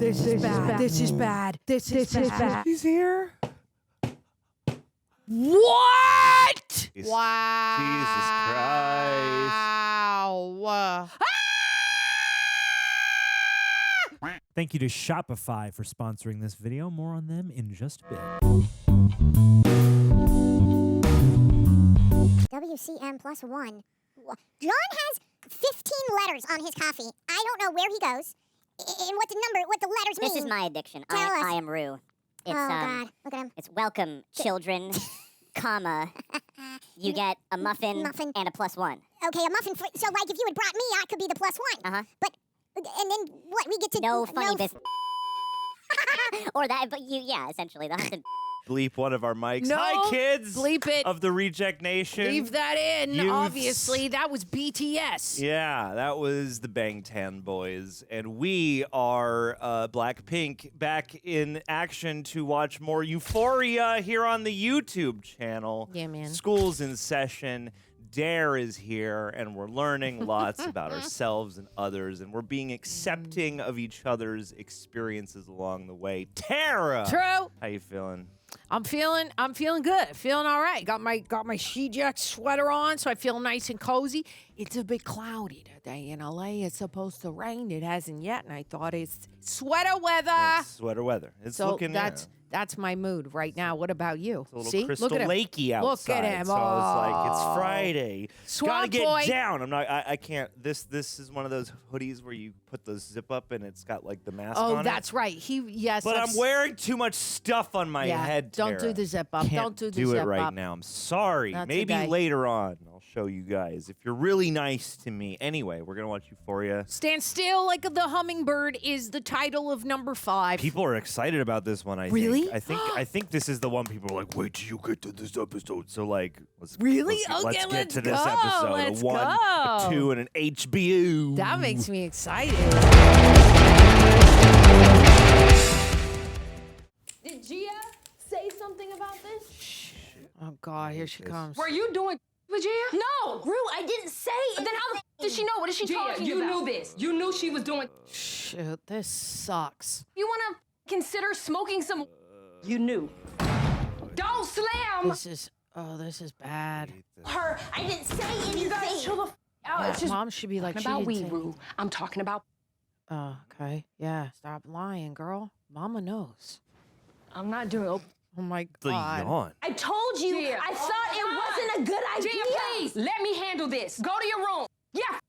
This is bad. This is bad. This is bad. He's here. What? Wow. Jesus Christ. Wow. Thank you to Shopify for sponsoring this video. More on them in just a bit. WCM plus 1. John has 15 letters on his coffee. I don't know where he goes and what the letters mean. This is my addiction. Tell us. I am Rue. It's, God, look at him. It's welcome, children, comma. You get a muffin and a +1. Okay, a muffin. So, like, if you had brought me, I could be the +1. Uh-huh. But, and then what? We get to... No funny business. Or that, but yeah, essentially. They'll have to Bleep one of our mics. No, Hi, kids. bleep it. Of the Reject Nation. Leave that in, Youths. obviously. That was BTS. Yeah, that was the Bangtan Boys. And we are Blackpink back in action to watch more Euphoria here on the YouTube channel. Yeah, man. School's in session. Dare is here, and we're learning lots about ourselves and others, and we're being accepting of each other's experiences along the way. Tara! True. How you feeling? I'm feeling good. Feeling all right. Got my She-Jack sweater on, so I feel nice and cozy. It's a bit cloudy today in LA. It's supposed to rain. It hasn't yet, and I thought it's sweater weather. It's sweater weather. It's So looking that's my mood right now. What about you? It's a little See, Crystal look at him. Lakey outside. Look at him. So I was like, it's Oh. Friday. Swamp Gotta get boy. down. I can't. This is one of those hoodies where you put the zip up and it's got like the mask Oh, on that's right. Yes. But I'm that's- wearing too much stuff on my Yeah, head. don't do Tara. the zip up. Can't Don't do the do zip it right up. now. I'm sorry. Not Maybe today. later on I'll show you guys if you're really nice to me. Anyway, we're gonna watch Euphoria. Stand Still Like the Hummingbird is the title of number 5. People are excited about this one. Really? I think this is the one people are like, wait till you get to this episode. So like, let's Really? let's Okay, get let's to this go. episode. Let's a 1, a go. 2, and an HBO. That makes me excited. Did Gia say something about this? Oh God, here she comes. Were you doing with Gia? No, Rue, I didn't say it. Then how the did she know? What is she talking you about? knew this. You knew she was doing. Shoot, this sucks. You want to consider smoking some? You knew. Don't slam This is bad. her. I didn't say anything. You guys chill the out. Yeah, It's just Mom should be like, she about didn't we, say- Rue. I'm talking about. Oh, okay. Yeah, stop lying, girl. Mama knows. I'm not doing. Oh my The God. yawn. I told you. Gia, I thought it wasn't a good idea. Gia, please let me handle this. Go to your room. Yeah.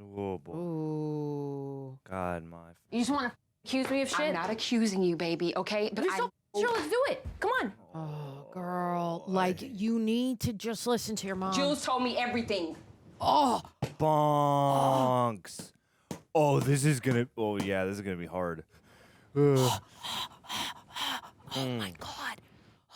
Oh boy. Ooh. God, my. You just want to accuse me of shit? I'm not accusing you, baby. Okay, but You're so sure. Let's do it. Come on. Oh, girl. Like, you need to just listen to your mom. Jules told me everything. Oh. Bonks. Oh, this is gonna. Oh yeah, this is gonna be hard. Ugh. Oh my God.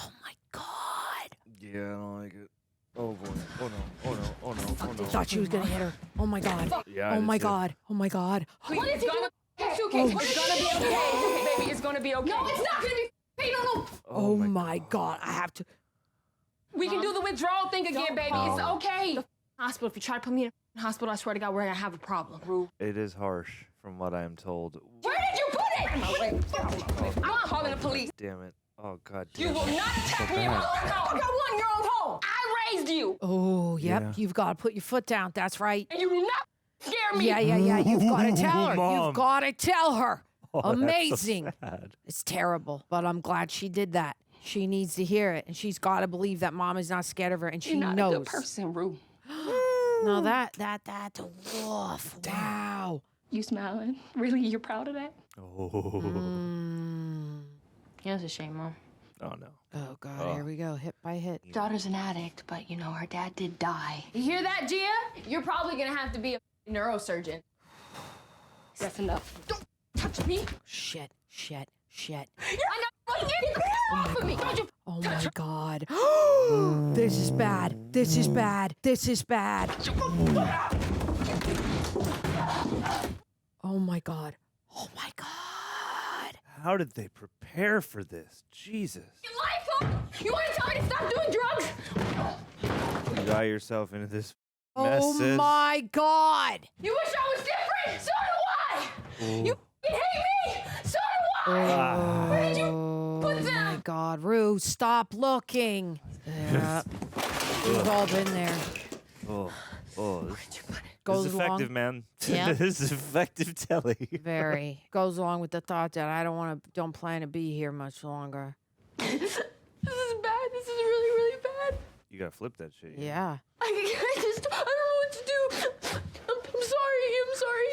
Oh my God. Yeah, I don't like it. Oh boy. Oh no. Oh no. Oh no. Oh no. I thought she was gonna hit her. Oh my God. Yeah. I Oh did my too. God. Oh my God. Please, What if it's you gonna. It's okay. Oh, It's gonna be okay. It's okay, baby. It's gonna be okay. No, it's not gonna be. Hey, no. Oh my God. I have to. We can do the withdrawal thing again, baby. It's okay. Hospital. If you try to put me in a hospital, I swear to God, we're gonna have a problem. Rue. It is harsh, from what I am told. Where did you put it? I'm calling the police. Damn it. Oh God. You Damn will it. not attack me in bad. my own home. I want your own home. I raised you, Oh, yep. Yeah. You've got to put your foot down. That's right. and you do not scare me. Yeah. You've got to tell her. Mom. You've got to tell her. Oh, that's so Amazing. sad. It's terrible, but I'm glad she did that. She needs to hear it, and she's got to believe that mom is not scared of her, and she You're not knows. a good person, Rue. No, that's woof. Wow. You smiling? Really? You're proud of that? Oh. Yeah, it's a shame, Mom. Oh no. Oh God, here we go, hit by hit. Daughter's an addict, but you know her dad did die. You hear that, Gia? You're probably gonna have to be a neurosurgeon. That's enough. Don't touch me. Shit. I know. Get the off of me. Don't you? Oh my God. This is bad. This is bad. This is bad. Oh my God. Oh my God. How did they prepare for this? Jesus. Your life, huh? You want to tell me to stop doing drugs? You got yourself into this mess, Oh sis. my God. You wish I was different? So do I. You f***ing hate me? So do Oh my God, Rue, stop looking. Yeah. We've all been there. Oh, this Goes is along. effective, man. Yeah. This is effective telly. Very. Goes along with the thought that I don't plan to be here much longer. This is bad. This is really, really bad. You gotta flip that shit. Yeah. I don't know what to do.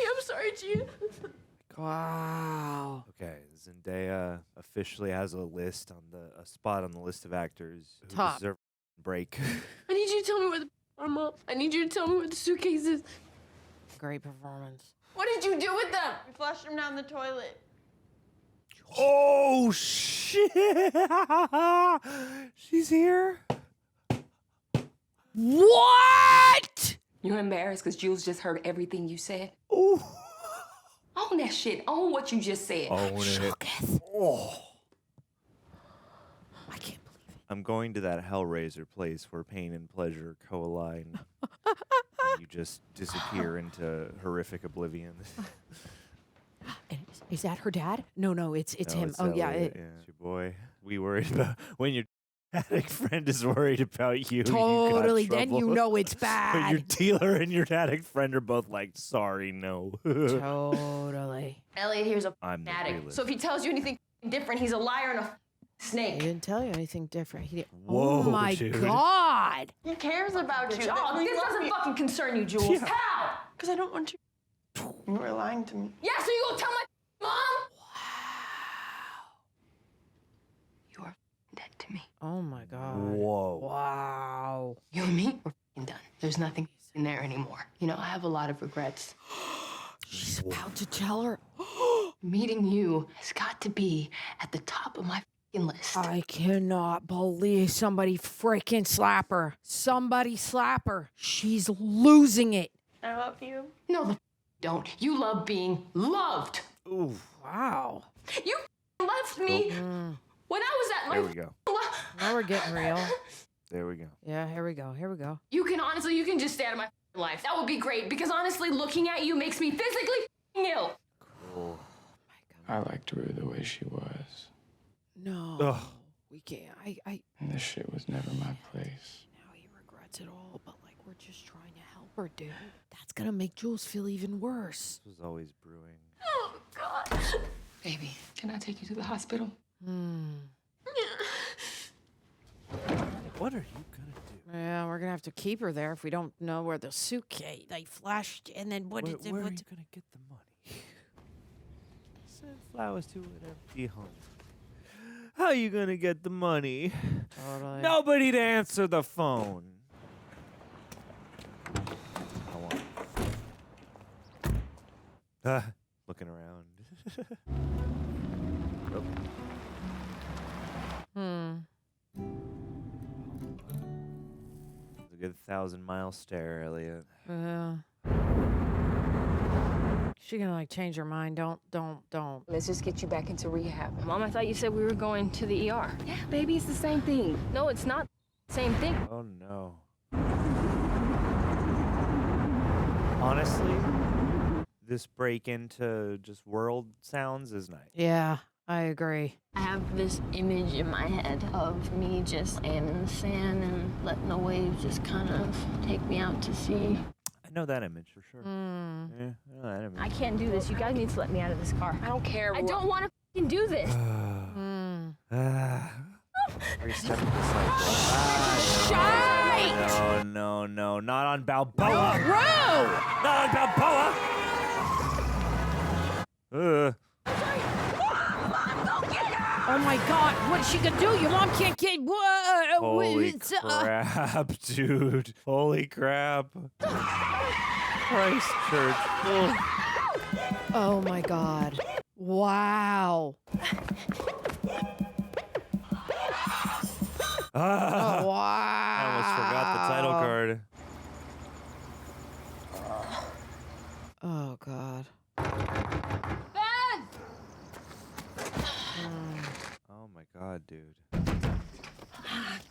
I'm sorry, Gina. Wow. Okay, Zendaya officially has a spot on the list of actors who Top. deserve a break. I need you to tell me where the I'm up. I need you to tell me where the suitcase is. Great performance. What did you do with them? We flushed him down the toilet. Oh shit! She's here. What? You embarrassed because Jules just heard everything you said? Oh. Own that shit. Own what you just said. Own it. Oh. I can't believe it. I'm going to that Hellraiser place where pain and pleasure co-align. And you just disappear into horrific oblivion. And is that her dad? No, it's No, him. it's Oh yeah. Elliot, it's your boy. We worried about when your addict friend is worried about you. Totally. You got Then you trouble. know it's But your bad. dealer and your addict friend are both like, sorry, no. Totally. Elliot here's a I'm the addict. realist. So if he tells you anything different, he's a liar and a He snake. didn't tell you anything different. He did. Whoa, Oh my dude. God. He cares about you. Oh, this doesn't fucking concern you, Jules. Yeah. How? Because I don't want you. You were lying to me. Yeah, so you gonna tell my mom? You are dead to me. Oh my God. Whoa. Wow. You and me, we're done. There's nothing in there anymore. You know, I have a lot of regrets. She's about to tell her. Meeting you has got to be at the top of my list. I cannot believe somebody freaking slap her. Somebody slap her. She's losing it. I love you. No, the don't. You love being loved. Ooh. Wow. You left me when I was at my. There we go. Now we're getting real. There we go. Yeah, here we go. You can just stay out of my life. That would be great because honestly, looking at you makes me physically ill. Cool. I liked Rue the way she was. No. Ugh. We can't. And this shit was never my place. Now he regrets it all, but like we're just trying to help her, dude. That's gonna make Jules feel even worse. This was always brewing. Oh God. Baby, can I take you to the hospital? What are you gonna do? Yeah, we're gonna have to keep her there if we don't know where the suitcase they flushed, and then what? Where are you what gonna get the money? Send flowers to an empty home. How you gonna get the money? Totally. Nobody to answer the phone. I want. Looking around. Oh. It's a good 1,000-mile stare, Elliot. Yeah. She gonna like change her mind. Don't. Let's just get you back into rehab. Mom, I thought you said we were going to the ER. Yeah, baby, it's the same thing. No, it's not the same thing. Oh no. Honestly, this break into just world sounds is nice. Yeah, I agree. I have this image in my head of me just laying in the sand and letting the waves just kind of take me out to sea. I know that image for sure. Yeah, I know that image. I can't do this. You guys need to let me out of this car. I don't care. I don't want to do this. Resetting the cycle. Shite! No, not on Balboa. Rue! Not on Balboa. Oh my God! What is she gonna do? Your mom can't get. Holy crap, dude. Holy crap. Christ Church. Oh my God! Wow! Oh, wow! I almost forgot the title card. Oh God! Ben! Oh my God, dude.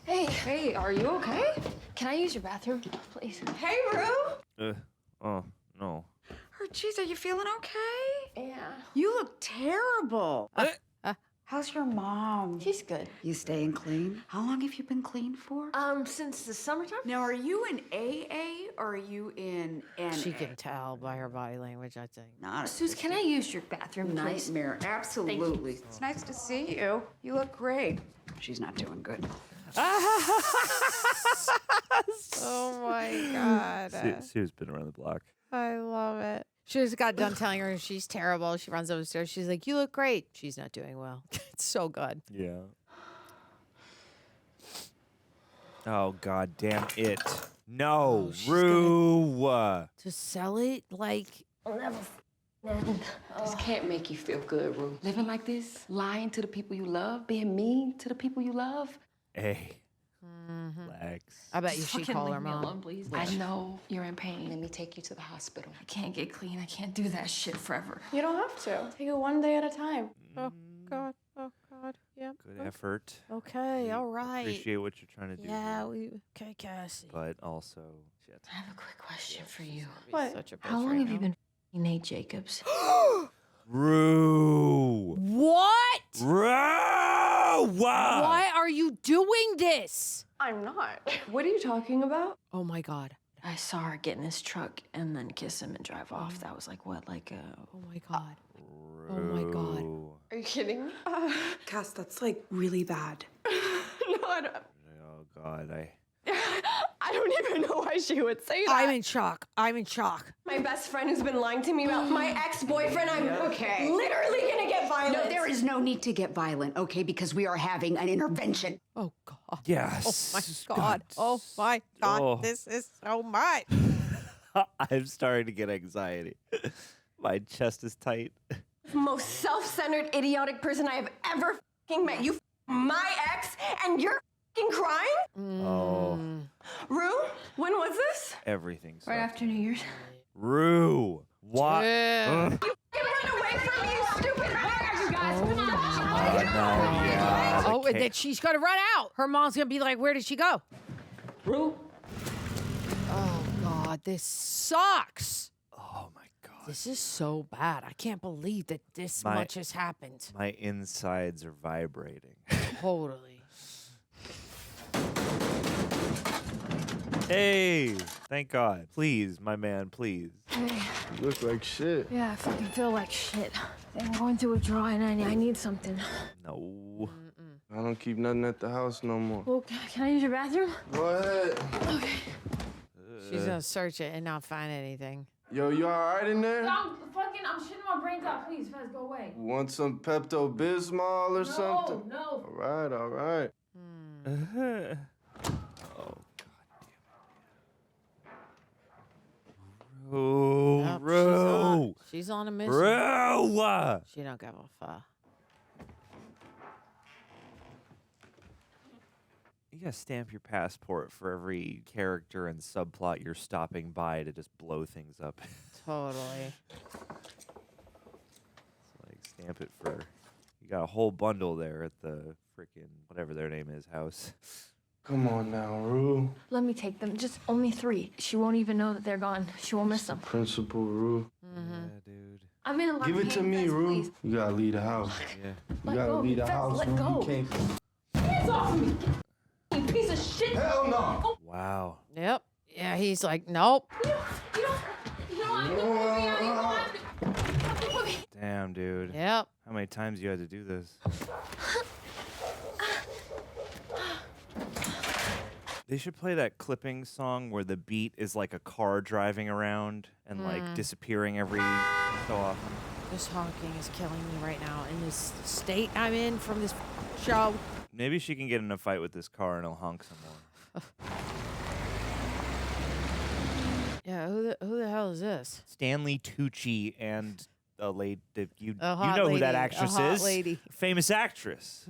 Hey, are you okay? Can I use your bathroom, please? Hey, Rue. Oh, no. Oh, jeez, are you feeling okay? Yeah. You look terrible. How's your mom? She's good. You staying clean? How long have you been clean for? Since the summertime. Now, are you in AA or are you in NA? She can tell by her body language, I think. Not Suze, can I use your bathroom, please? Nightmare. Absolutely. It's nice to see you. You look great. She's not doing good. Oh my God. Sue's been around the block. I love it. She just got done telling her she's terrible. She runs upstairs. She's like, you look great. She's not doing well. It's so good. Yeah. Oh, God damn it. No, Rue. To sell it, like... I'll never This can't make you feel good, Rue. Living like this, lying to the people you love, being mean to the people you love. Hey. Relax. I bet you she called her mom. alone, please. I know you're in pain. Let me take you to the hospital. I can't get clean. I can't do that shit forever. You don't have to. Take it one day at a time. Oh, God. Oh, God. Yep. Good effort. Okay, all right. Appreciate what you're trying to do. Yeah, okay, Cassie. But also, shit. I have a quick question for you. What? Such a bitch How long right have you now. been Nate Jacobs? Rue. What? Rue! Why are you doing this? I'm not. What are you talking about? Oh, my God. I saw her get in his truck and then kiss him and drive off. That was like what, like Oh, my God. Oh, my God. Are you kidding me? Cass, that's like really bad. No, I don't. Oh, God. I don't even know why she would say that. I'm in shock. I'm in shock. My best friend who's been lying to me about my ex-boyfriend. I'm literally gonna get violent. No, there is no need to get violent, okay? Because we are having an intervention. Oh, God. Yes. Oh, my God. Oh, my God. Oh. This is so much. I'm starting to get anxiety. My chest is tight. Most self-centered, idiotic person I have ever fucking met. You my ex, and you're fucking crying? Oh, Rue, when was this? everything's right after New Year's. Rue. What? Yeah. Ugh. You run away from me, you stupid bitch! You guys, come on! Oh, no, yeah. Oh, I and can't- then she's going to run out. Her mom's going to be like, where did she go? Rue? Oh, God. This sucks. Oh, my God. This is so bad. I can't believe that this much has happened. My insides are vibrating. Totally. Hey, thank God. Please, my man, please. Hey. You look like shit. Yeah, I fucking feel like shit. I'm going through a draw and I need something. No. I don't keep nothing at the house no more. Well, can I use your bathroom? Go ahead. Okay. She's going to search it and not find anything. Yo, you all right in there? I'm shitting my brains out. Please, Fez, go away. Want some Pepto-Bismol or something? No. All right, all right. Oh, God damn it. Rue. Yep, Rue. She's on a mission. Rue. She don't give a fuck. You gotta stamp your passport for every character and subplot you're stopping by to just blow things up. Totally. It's like stamp it for. You got a whole bundle there at the freaking whatever their name is house. Come on now, Rue. Let me take them. Just only 3. She won't even know that they're gone. She won't miss them. Principal Rue. Yeah, dude. I'm in a lot Give of it to pain, me, Fez, Rue. please. You gotta leave the house. Yeah. You Let gotta go of leave me, the Fez, house, let Rue. go. You can't. Hands off me! You piece of shit! Hell no! Wow. Yep. Yeah, he's like, nope. Damn, dude. Yep. How many times you had to do this? They should play that clipping song where the beat is like a car driving around and like disappearing every so often. This honking is killing me right now in this state I'm in from this show. Maybe she can get in a fight with this car and it'll honk some more. Yeah, who the hell is this? Stanley Tucci and a lady. You hot know who that lady, a actress hot is? lady. Famous actress.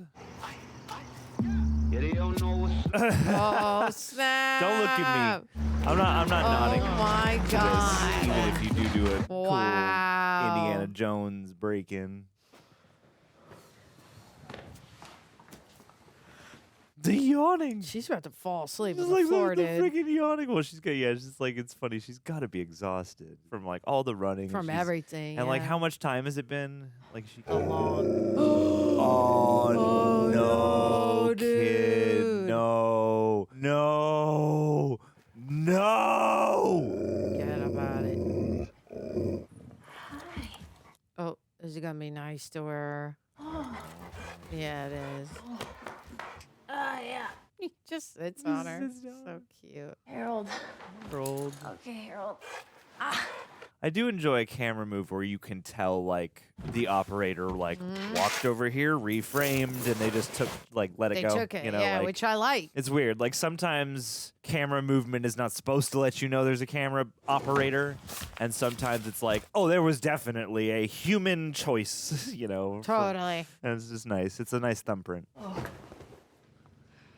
Oh, snap. Don't look at me. I'm not nodding. Oh, my to this, God. even if you do a cool Wow. Indiana Jones break-in. The yawning. She's about to fall asleep She's on the like floor, the dude. freaking yawning. Well, she's got she's like it's funny. She's got to be exhausted from like all the running From she's- everything. And like yeah. how much time has it been? Like she. A long. Oh. nice to her. Yeah, it is. Yeah. He just sits on her. So cute. Harold. Harold. Okay, Harold. I do enjoy a camera move where you can tell, like, the operator, like, walked over here, reframed, and they just let it They go. took it, you know, yeah, like, which I like. It's weird. Like, sometimes camera movement is not supposed to let you know there's a camera operator, and sometimes it's like, oh, there was definitely a human choice, you know. Totally. And it's just nice. It's a nice thumbprint.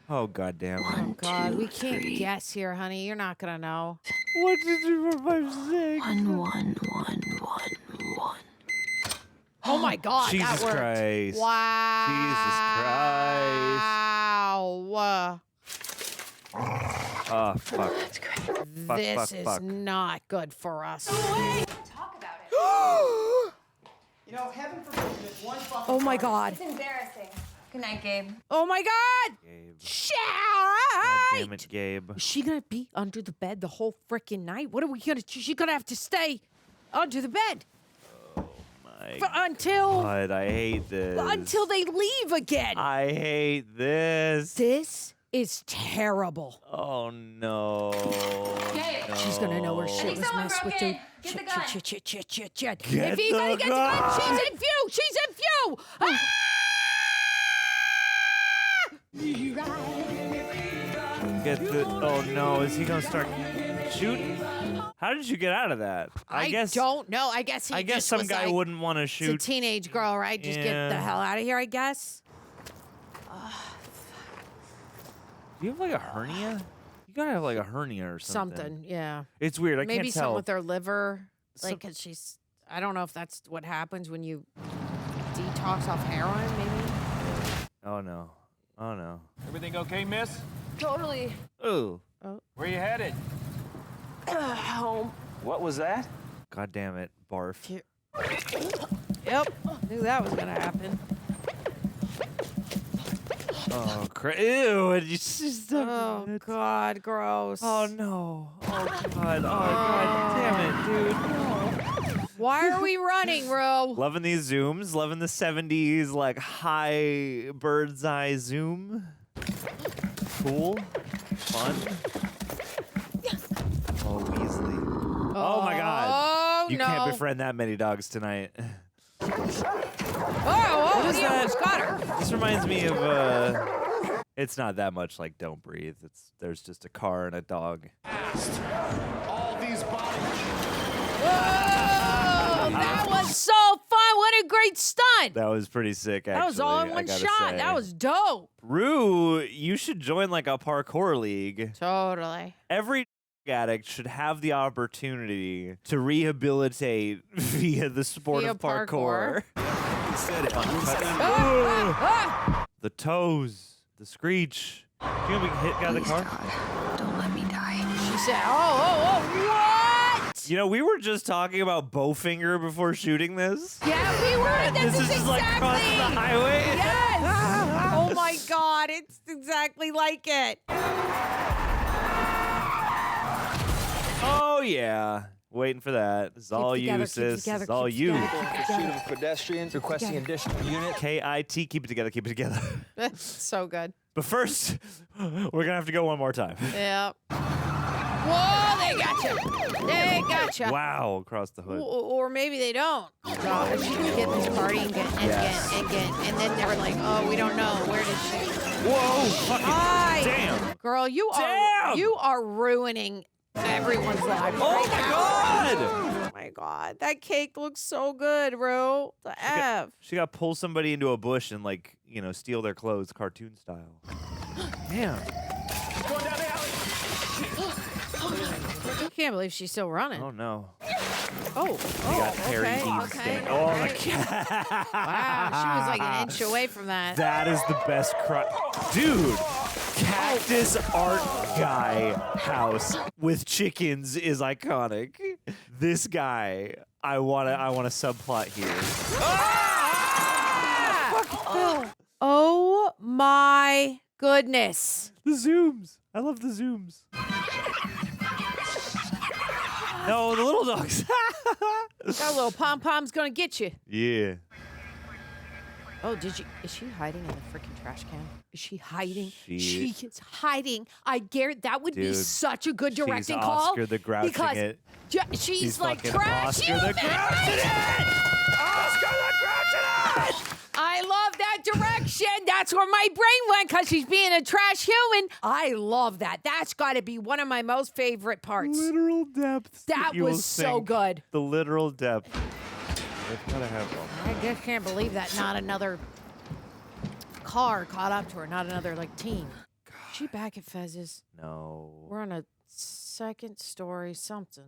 Oh, goddamn. Oh, God. We can't guess here, honey. You're not going to know. 1, 2, 3, 4, 5, 6. 1, 1, 1, 1. Oh, my God. Jesus that worked. Christ. Wow. Jesus Christ. Oh, fuck. That's great. Fuck, This fuck, is fuck. not good for us. Talk about it. You know, heaven forbid this one fucking Oh, my God. It's embarrassing. Good night, Gabe. Oh, my God. Gabe. Shit. God damn it, Gabe. Is she going to be under the bed the whole freaking night? What are we going to... She's going to have to stay under the bed. My Until... God, I hate this. Until they leave again. I hate this. This is terrible. Oh, no. Gabe. No. She's gonna know her shit was someone messed with broke her. in. Get the gun. Shit. Get If you gotta the get the gun, gun. she's in view. She's in view. Ah! Get the... Oh, no. Is he going to start shooting? How did you get out of that? I don't know. I guess he I guess just some was guy like, wouldn't want to It's a shoot. teenage girl, right? Just get the Yeah. hell out of here, I guess. Do you have like a hernia? You gotta have like a hernia or something. Something, yeah. It's weird. I Maybe can't something tell. with her liver. Some- Like, 'cause she's... I don't know if that's what happens when you detox off heroin, maybe. Oh no. Oh no. Everything okay, miss? Totally. Ooh. Where you headed? Home. What was that? God damn it. Barf. Yep. Knew that was gonna happen. Oh, ew. And you just Oh, God, gross. Oh no. Oh God. Oh God damn it, dude. Why are we running, Rue? Loving these zooms. Loving the 70s like high bird's eye zoom. Cool. Fun. Oh, Weasley. Oh my God. Oh, You no. can't befriend that many dogs tonight. Oh, What is you that? almost got her. This reminds me of it's not that much like Don't Breathe. There's just a car and a dog. All these bodies. Whoa, that was so fun. What a great stunt. That was pretty sick, actually. That was all in I one gotta shot. say. That was dope. Rue, you should join like a parkour league. Totally. Every addict should have the opportunity to rehabilitate via the sport Via of parkour. Said it. The toes, the screech. You know we can hit guy in the car? Don't let me die. She said, what? You know, we were just talking about Bowfinger before shooting this. Yeah, we were. This is just like crossing the highway. Yes. Oh, my God. It's exactly like it. Oh, yeah. Waiting for that. This is all you, together, sis. keep This together, is all keep you. together. Pursuit of pedestrians requesting additional unit. KIT, keep it together, keep it together. So good. But first, we're going to have to go one more time. Yep. Whoa, they got you. They got you. Wow, across the hood. Or maybe they don't. God, she could get this party and then they were like, oh, we don't know. Where did she? Whoa, fucking damn. Girl, you are ruining everyone's life. Oh, right my now. God. Oh, my God. That cake looks so good, Rue. The F. She got to pull somebody into a bush and, like, you know, steal their clothes cartoon style. Damn. Going down the alley. I can't believe she's still running. Oh, no. Oh, They got Harry okay, Dean okay. standing. Oh, my God. Wow, she was like an inch away from that. That is the best cry. Dude, Cactus Art Guy house with chickens is iconic. This guy, I want a subplot here. Oh my goodness. The zooms. I love the zooms. No, the little dogs. That little pom-pom's gonna get you. Yeah. Oh, is she hiding in the freaking trash can? Is she hiding? She is hiding. That would be Dude, such a good she's directing call. Oscar the Grouching because it. She's like fucking trash Oscar human. the Grouching it! Oscar the Grouching it! I love that direction. That's where my brain went because she's being a trash human. I love that. That's got to be one of my most favorite parts. Literal depth. That You will was so think. good. The literal depth. They've got to have one. I just can't believe that not another car caught up to her. Not another team. God. Is she back at Fez's? No. We're on a second story something.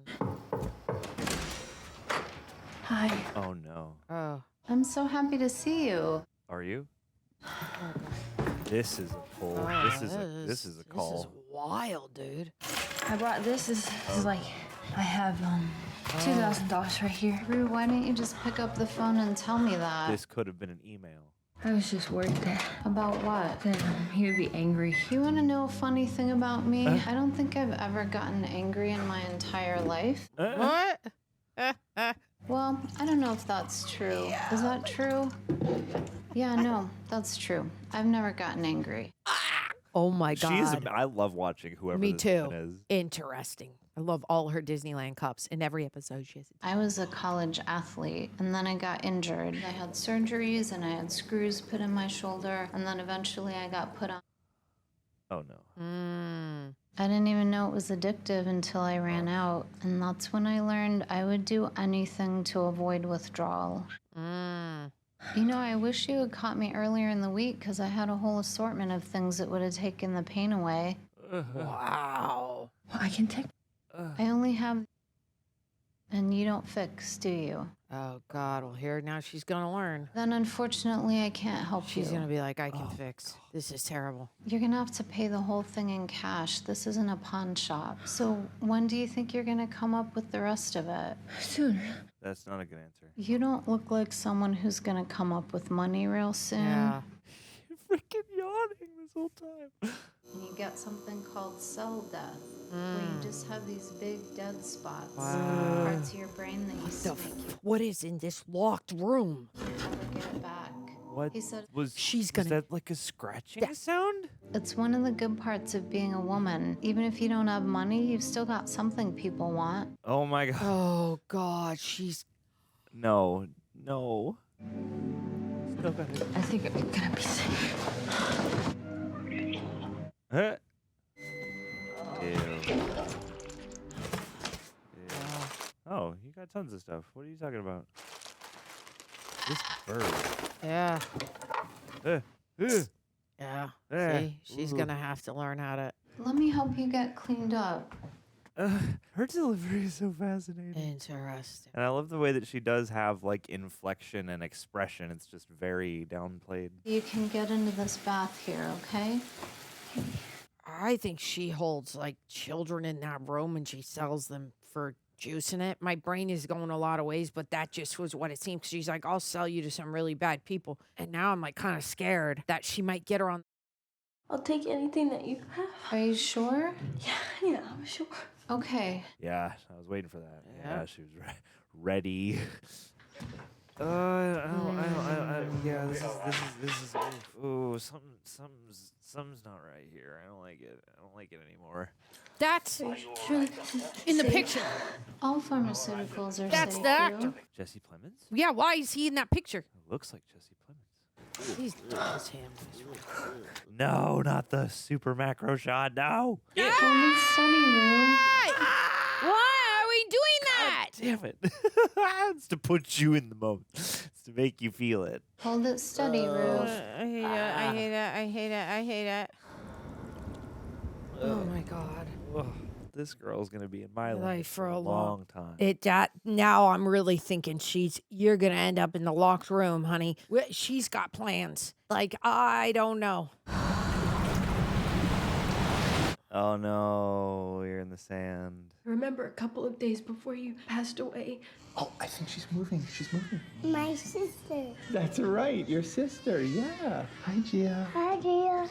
Hi. Oh no. Oh. I'm so happy to see you. Are you? This is a pull. This is a call. This is wild, dude. I brought this. This is like, I have $2,000 right here. Rue, why didn't you just pick up the phone and tell me that? This could have been an email. I was just worried that About what? he would be angry. You want to know a funny thing about me? I don't think I've ever gotten angry in my entire life. What? Well, I don't know if that's true. Is that true? Yeah, no, that's true. I've never gotten angry. Oh my God. I love watching whoever Me this too. woman is. Interesting. I love all her Disneyland cups. In every episode she has. I was a college athlete, and then I got injured. I had surgeries, and I had screws put in my shoulder, and then eventually I got put on. Oh no. I didn't even know it was addictive until I ran out, and that's when I learned I would do anything to avoid withdrawal. You know, I wish you had caught me earlier in the week because I had a whole assortment of things that would have taken the pain away. Wow. Well, I can take. I only have. And you don't fix, do you? Oh God. Well, here now she's gonna learn. Then unfortunately I can't help you. She's gonna be like, I can fix. This is terrible. You're gonna have to pay the whole thing in cash. This isn't a pawn shop. So when do you think you're gonna come up with the rest of it? Soon. That's not a good answer. You don't look like someone who's gonna come up with money real soon. Yeah. You're freaking yawning this whole time. And you get something called cell death, where you just have these big dead spots, parts of your brain that you What is in this locked room? never get it back. What He said was she's was gonna that like a scratching sound? it's one of the good parts of being a woman. Even if you don't have money, you've still got something people want. Oh my God. Oh God, she's. No. Still got it. I think I'm gonna be safe. Huh? Ew. Oh, you got tons of stuff. What are you talking about? This bird. Yeah. Yeah. See, she's gonna have to learn how to. Let me help you get cleaned up. Her delivery is so fascinating. Interesting. And I love the way that she does have like inflection and expression. It's just very downplayed. You can get into this bath here, okay? I think she holds like children in that room and she sells them for juice in it. My brain is going a lot of ways, but that just was what it seemed. She's like, I'll sell you to some really bad people. And now I'm like kind of scared that she might get her on. I'll take anything that you have. Are you sure? Yeah, I'm sure. Okay. Yeah, I was waiting for that. Yeah, she was ready. Yeah, this is. Ooh, something's not right here. I don't like it. I don't like it anymore. That's in the picture. All pharmaceuticals are That's safe, the actor. Rue. Jesse Plemons? Yeah, why is he in that picture? It looks like Jesse Plemons. He's that's him. No, not the super macro shot. No. Hold it steady, Rue. Why are we doing that? Damn it. It's to put you in the moment. It's to make you feel it. Hold it steady, Rue. I hate it. Oh my God. Ugh, this girl's gonna be in my life Life for a long time. Now I'm really thinking you're gonna end up in the locked room, honey. She's got plans. Like, I don't know. Oh no, you're in the sand. Remember a couple of days before you passed away? Oh, I think she's moving. She's moving. My sister. That's right, your sister. Yeah. Hi, Gia. Hi, Gia.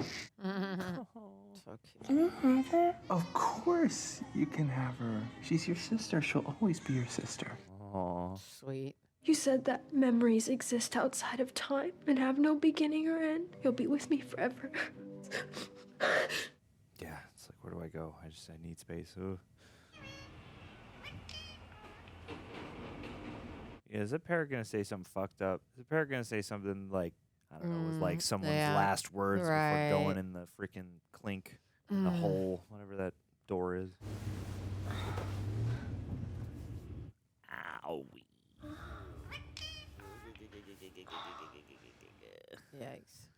So cute. Can I have her? Of course you can have her. She's your sister. She'll always be your sister. Oh, Sweet. You said that memories exist outside of time and have no beginning or end. You'll be with me forever. Yeah, it's like, where do I go? I need space. Ugh. Yeah, is the parrot gonna say something fucked up? Is the parrot gonna say something like, I don't know, with like someone's last words before going in the freaking clink in the hole, whatever that door is? Owie. Yikes.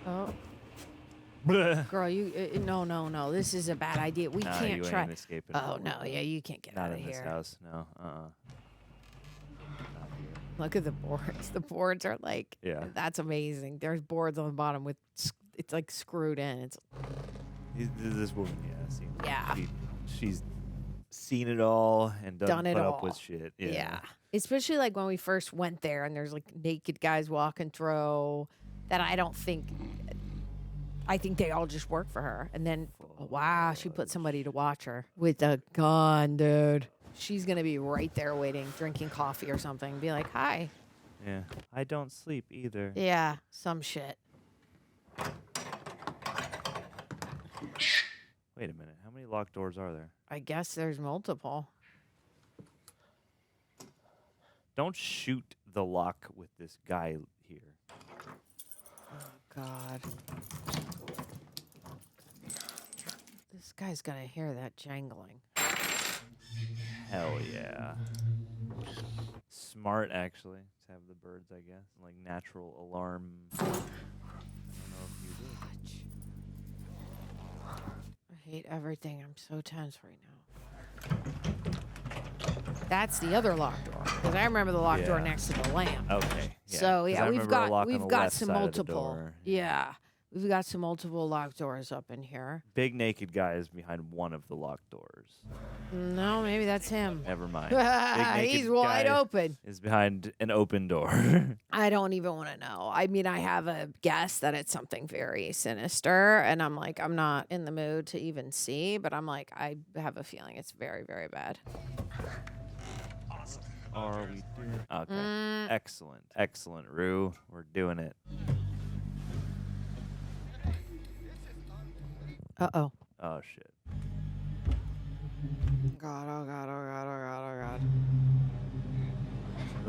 Oh. Girl, you no. This is a bad idea. We can't you try. Ain't escaping Oh no, yeah, you can't get out of in here. this house. No. Look at the boards. The boards are like, that's amazing. There's boards on the bottom with, it's like screwed in. It's. This woman, Yeah. She's seen it all and Done it put all. up with shit. Yeah. Especially like when we first went there and there's like naked guys walking through that I think they all just work for her. And then, wow, she put somebody to watch her with a gun, dude. She's going to be right there waiting, drinking coffee or something. Be like, hi. Yeah. I don't sleep either. Yeah, some shit. Wait a minute. How many locked doors are there? I guess there's multiple. Don't shoot the lock with this guy here. Oh, God. This guy's going to hear that jangling. Hell yeah. Smart, actually, to have the birds, I guess. Like natural alarm. I don't know if you would. I hate everything. I'm so tense right now. That's the other locked door. Because I remember the locked door next to the lamp. Okay. Yeah. So yeah, we've got some multiple. multiple. Yeah. We've got some multiple locked doors up in here. Big naked guy is behind one of the locked doors. No, maybe that's him. Never mind. Big naked He's wide guy open. Is behind an open door. I don't even want to know. I mean, I have a guess that it's something very sinister, and I'm like, I'm not in the mood to even see, but I'm like, I have a feeling it's very, very bad. Are we doing? Okay. Excellent. Excellent, Rue. We're doing it. Uh-oh. Oh, shit. God, oh, God, oh, God, oh, God,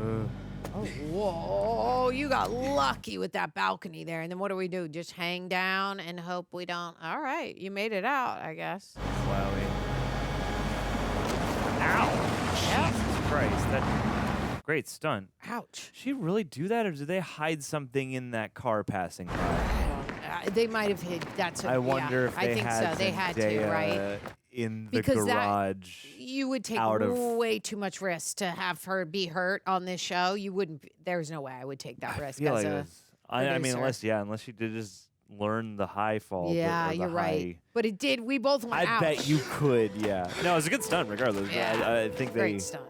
oh, God. Oh, whoa. You got lucky with that balcony there. And then what do? Just hang down and hope we don't. All right. You made it out, I guess. Wowie. Ow. Jesus Christ. That great stunt. Ouch. She really do that, or did they hide something in that car passing by? They might have hid. I wonder if they I think had so. They had to, right? In the Because garage. You would take way too much risk to have her be hurt on this show. You wouldn't. There's no way I would take that risk. feel As like a I mean, producer. unless she did just learn the high fall. Yeah, or the you're right. But it did. We both went I out. bet you could. Yeah. No, it was a good stunt, regardless. Yeah. I think Great stunt.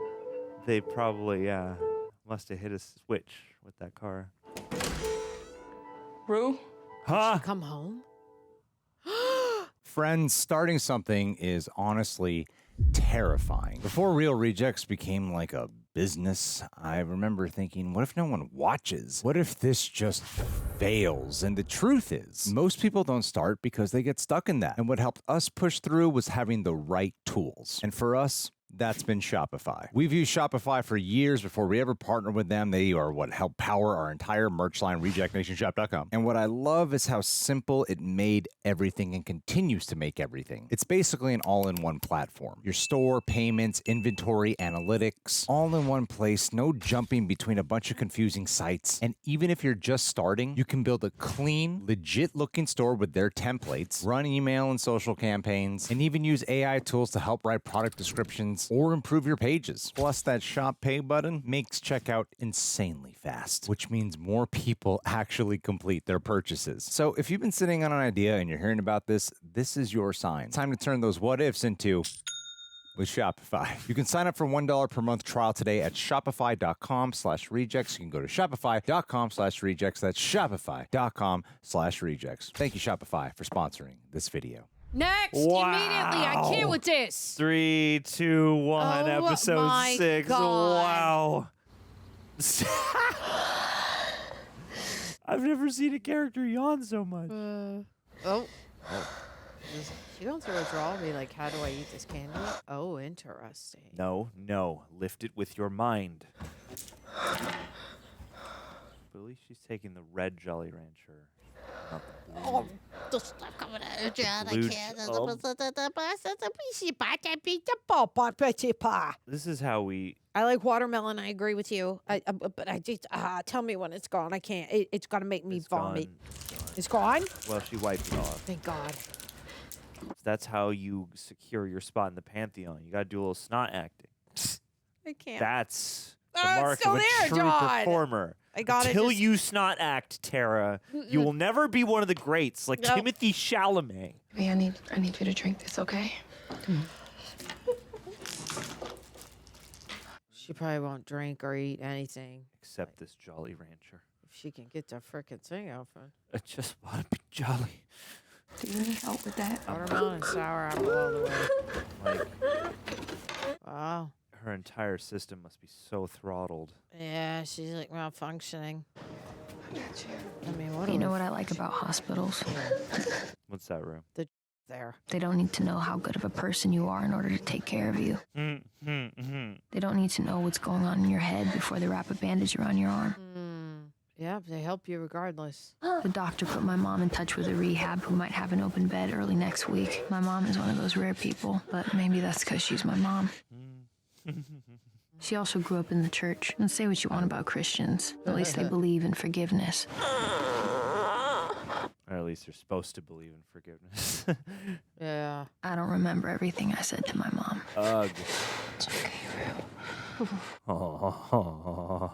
they probably must have hit a switch with that car. Rue? Huh? Come home. Friends, starting something is honestly terrifying. Before Real Rejects became like a business, I remember thinking, what if no one watches? What if this just fails? And the truth is, most people don't start because they get stuck in that. And what helped us push through was having the right tools. And for us, that's been Shopify. We've used Shopify for years before we ever partnered with them. They are what helped power our entire merch line, rejectnationshop.com. And what I love is how simple it made everything and continues to make everything. It's basically an all-in-one platform. Your store, payments, inventory, analytics, all in one place, no jumping between a bunch of confusing sites. And even if you're just starting, you can build a clean, legit-looking store with their templates, run email and social campaigns, and even use AI tools to help write product descriptions or improve your pages. Plus, that Shop Pay button makes checkout insanely fast, which means more people actually complete their purchases. So if you've been sitting on an idea and you're hearing about this, this is your sign. Time to turn those what ifs into with Shopify. You can sign up for $1 per month trial today at shopify.com/rejects. You can go to shopify.com/rejects. That's shopify.com/rejects. Thank you, Shopify, for sponsoring this video. Next, Wow. immediately. I can't with this. 3, 2, 1. Oh Episode my 6. God. Wow. I've never seen a character yawn so much. She don't throw a draw and be like, how do I eat this candy? Oh, interesting. No. Lift it with your mind. But at least she's taking the red Jolly Rancher. Not the blue. Oh, the stuff coming out of John. I Blue can't. This is how we... I like watermelon. I agree with you. But I just tell me when it's gone. I can't. It's gonna make me vomit. It's gone. Well, she wiped it off. Thank God. That's how you secure your spot in the Pantheon. You gotta do a little snot acting. I can't. That's the Oh, it's mark still of a there, true John. performer. I got it. Until you snot act, Tara, you will never be one of the greats like Nope. Timothy Chalamet. Hey, I need you to drink this, okay? Come on. She probably won't drink or eat anything Except this Jolly Rancher. if she can get the frickin' thing open. I just want to be jolly. Do you need help with that? Watermelon and sour apple all the way. Like, Wow. her entire system must be so throttled. Yeah, she's like malfunctioning. I got you. I mean, what You do know we- what I like about hospitals? What's that room? there? They don't need to know how good of a person you are in order to take care of you. They don't need to know what's going on in your head before they wrap a bandage around your arm. Yeah, they help you regardless. The doctor put my mom in touch with a rehab who might have an open bed early next week. My mom is one of those rare people, but maybe that's because she's my mom. She also grew up in the church. And say what you want about Christians. At least they believe in forgiveness. Or at least they're supposed to believe in forgiveness. Yeah. I don't remember everything I said to my mom. Ugh. It's okay, Rue. Oh.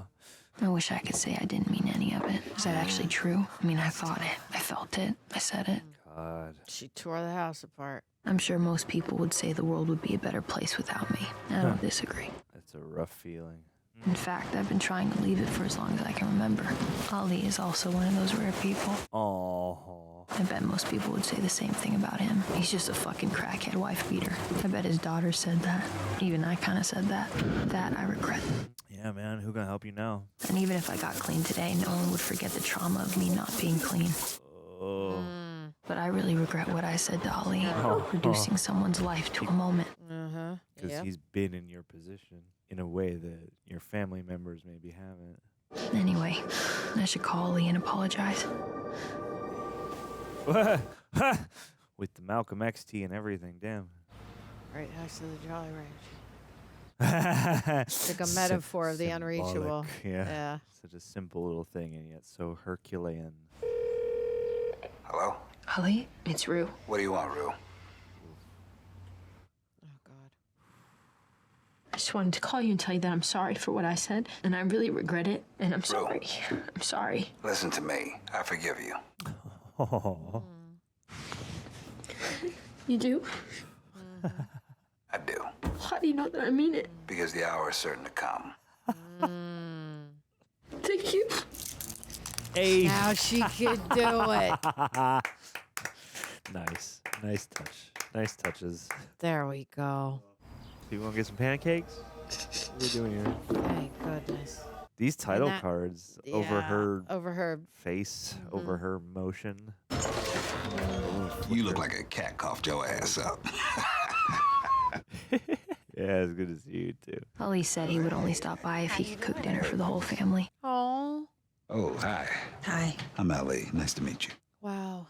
I wish I could say I didn't mean any of it. Is that actually true? I mean, I thought it. I felt it. I said it. God. She tore the house apart. I'm sure most people would say the world would be a better place without me. I don't disagree. That's a rough feeling. In fact, I've been trying to leave it for as long as I can remember. Ali is also one of those rare people. Oh. I bet most people would say the same thing about him. He's just a fucking crackhead wife beater. I bet his daughter said that. Even I kind of said that. That I regret. Yeah, man. Who gonna help you now? And even if I got clean today, no one would forget the trauma of me not being clean. Oh. But I really regret what I said to Ali, reducing someone's life to a moment. Because he's been in your position in a way that your family members maybe haven't. Anyway, I should call Ali and apologize. With the Malcolm X tea and everything, damn. Right next to the Jolly Rancher. It's like a metaphor of the unreachable. Symbolic, Yeah. Yeah. Such a simple little thing and yet so Herculean. Hello? Ali, it's Rue. What do you want, Rue? I just wanted to call you and tell you that I'm sorry for what I said, and I really regret it, and I'm sorry. I'm sorry. Listen to me. I forgive you. Oh. You do? I do. How do you know that I mean it? Because the hour is certain to come. Thank you. Hey. Now she could do it. Nice. Nice touch. Nice touches. There we go. So you want to get some pancakes? What are we doing here? Thank goodness. These title that- cards over her Over her. face, over her motion. You look like a cat coughed your ass up. Yeah, it's good to see you too. Ali said he would only stop by if he could cook dinner for the whole family. Oh. Oh, hi. Hi. I'm Ali. Nice to meet you. Wow.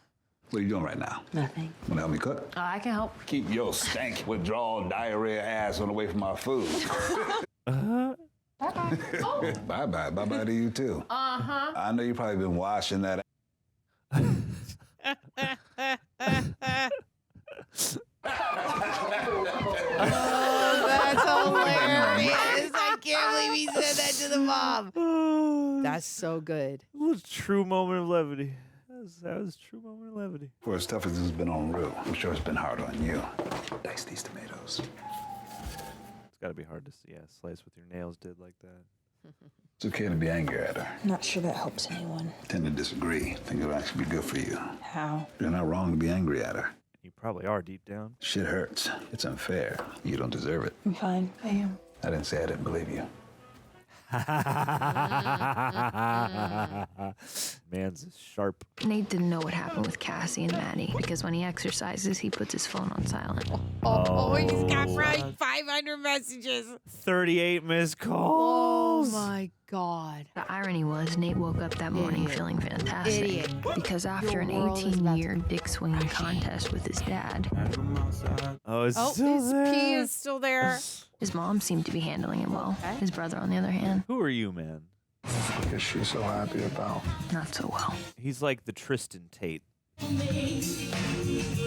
What are you doing right now? Nothing. Want to help me cook? I can help. Keep your stank, withdrawal, diarrhea ass on away from my food. Bye-bye. Bye-bye to you, too. Uh-huh. I know you've probably been washing that. Oh, that's hilarious. I can't believe he said that to the mom. That's so good. A little true moment of levity. That was a true moment of levity. For as tough as this has been on Rue, I'm sure it's been hard on you. Dice these tomatoes. It's got to be hard to see. Yeah, slice with your nails did like that. It's okay to be angry at her. Not sure that helps anyone. Tend to disagree. Think it'll actually be good for you. How? You're not wrong to be angry at her. You probably are deep down. Shit hurts. It's unfair. You don't deserve it. I'm fine. I am. I didn't say I didn't believe you. Man's sharp. Nate didn't know what happened with Cassie and Maddy because when he exercises, he puts his phone on silent. Oh, he's got right 500 messages. 38 missed Oh calls. my God. The irony was Nate woke up that morning feeling fantastic. Idiot. Because after an Your world is about 18-year dick swinging contest with his dad, Oh, it's Oh, still his there. pee is still there. his mom seemed to be handling him well. His brother, on the other hand, Who are you, man? What is she so happy about? not so well. He's like the Tristan Tate.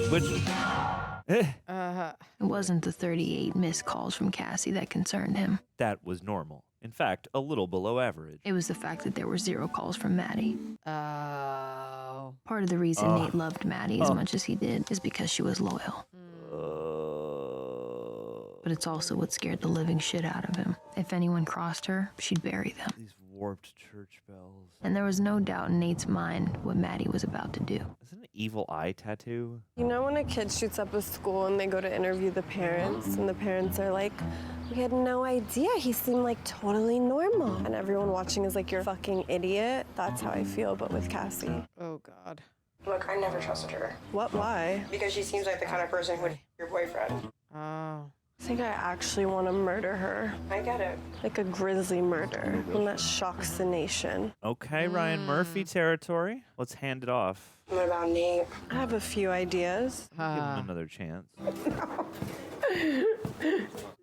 Which. Uh-huh. It wasn't the 38 missed calls from Cassie that concerned him. That was normal. In fact, a little below average. It was the fact that there were 0 calls from Maddy. Oh. Part of the reason Nate loved Maddy as much as he did is because she was loyal. But it's also what scared the living shit out of him. If anyone crossed her, she'd bury them. These warped church bells. And there was no doubt in Nate's mind what Maddy was about to do. Is it an evil eye tattoo? You know when a kid shoots up a school and they go to interview the parents and the parents are like, we had no idea. He seemed like totally normal. And everyone watching is like, you're a fucking idiot. That's how I feel, but with Cassie. Oh, God. Look, I never trusted her. What? Why? Because she seems like the kind of person who would your boyfriend. Oh. I think I actually want to murder her. I get it. Like a grisly murder. One that shocks the nation. Okay, Ryan Murphy territory. Let's hand it off. What about Nate? I have a few ideas. Give him another chance.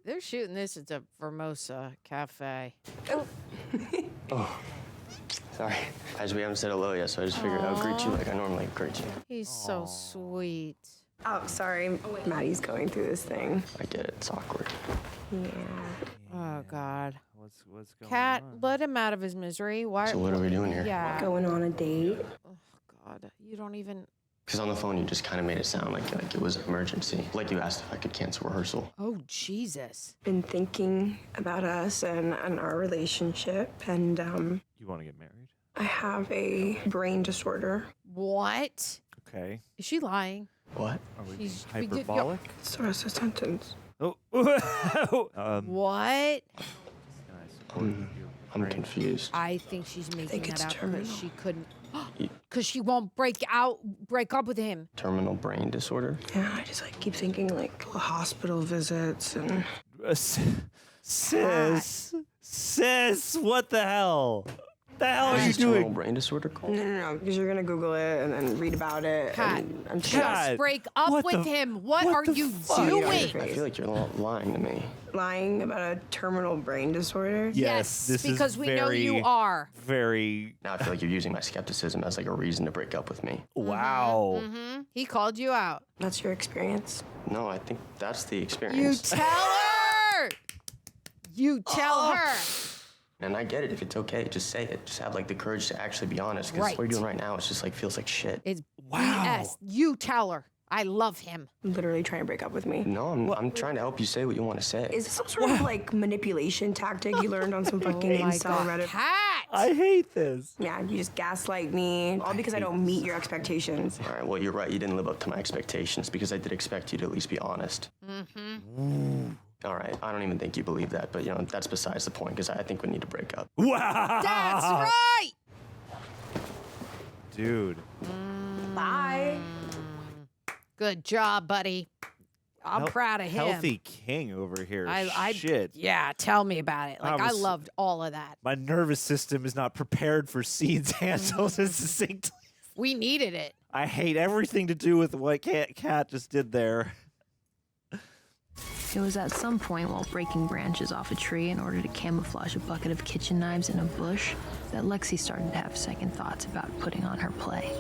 They're shooting this at the Formosa Cafe. Oh, sorry. As we haven't said hello yet, so I just figured I'll greet you like I normally greet you. He's so sweet. Oh, sorry. Maddie's going through this thing. I get it. It's awkward. Yeah. Oh, God. What's going Cat, on? let him out of his misery. Why? So what are we doing here? Yeah. Going on a date. Oh, God. You don't even... Because on the phone, you just kind of made it sound like it was an emergency. Like you asked if I could cancel rehearsal. Oh, Jesus. Been thinking about us and our relationship, and You want to get married? I have a brain disorder. What? Okay. Is she lying? What? Are we He's- hyperbolic? It's the rest of the sentence. Oh. What? I'm confused. I think she's making it's that up terminal. because she couldn't... Because she won't break up with him. Terminal brain disorder? Yeah, I just keep thinking hospital visits and Sis, what the hell? The hell are you terminal doing? brain disorder called? no, because you're gonna Google it and then read about it. Kat, and just break up what with the- him. What are the you fuck? doing? I feel like you're lying to me. lying about a terminal brain disorder. Yes, this because is we know you are. Very. Now I feel like you're using my skepticism as a reason to break up with me. Wow. Mm-hmm. He called you out. That's your experience. No, I think that's the You experience. tell her. You tell her. And I get it. If it's okay, just say it. Just have the courage to actually be honest. Because what you're doing right now, it's just feels like shit. It's BS. You tell her. I love him. Literally trying to break up with me. No, I'm trying to help you say what you want to say. Is this some sort of manipulation tactic you learned on some fucking incel Reddit? Cat. I hate this. Yeah, you just gaslight me, all because I don't meet your expectations. All right, well, you're right. You didn't live up to my expectations because I did expect you to at least be honest. Mm-hmm. All right, I don't even think you believe that, but that's besides the point because I think we need to break up. Wow. That's right. Dude. Bye. Good job, buddy. I'm proud of him. Healthy king over here. I Shit. Yeah, tell me about it. I was- loved all of that. My nervous system is not prepared for scenes handled as succinctly. We needed it. I hate everything to do with what Cat just did there. It was at some point while breaking branches off a tree in order to camouflage a bucket of kitchen knives in a bush that Lexi started to have second thoughts about putting on her play.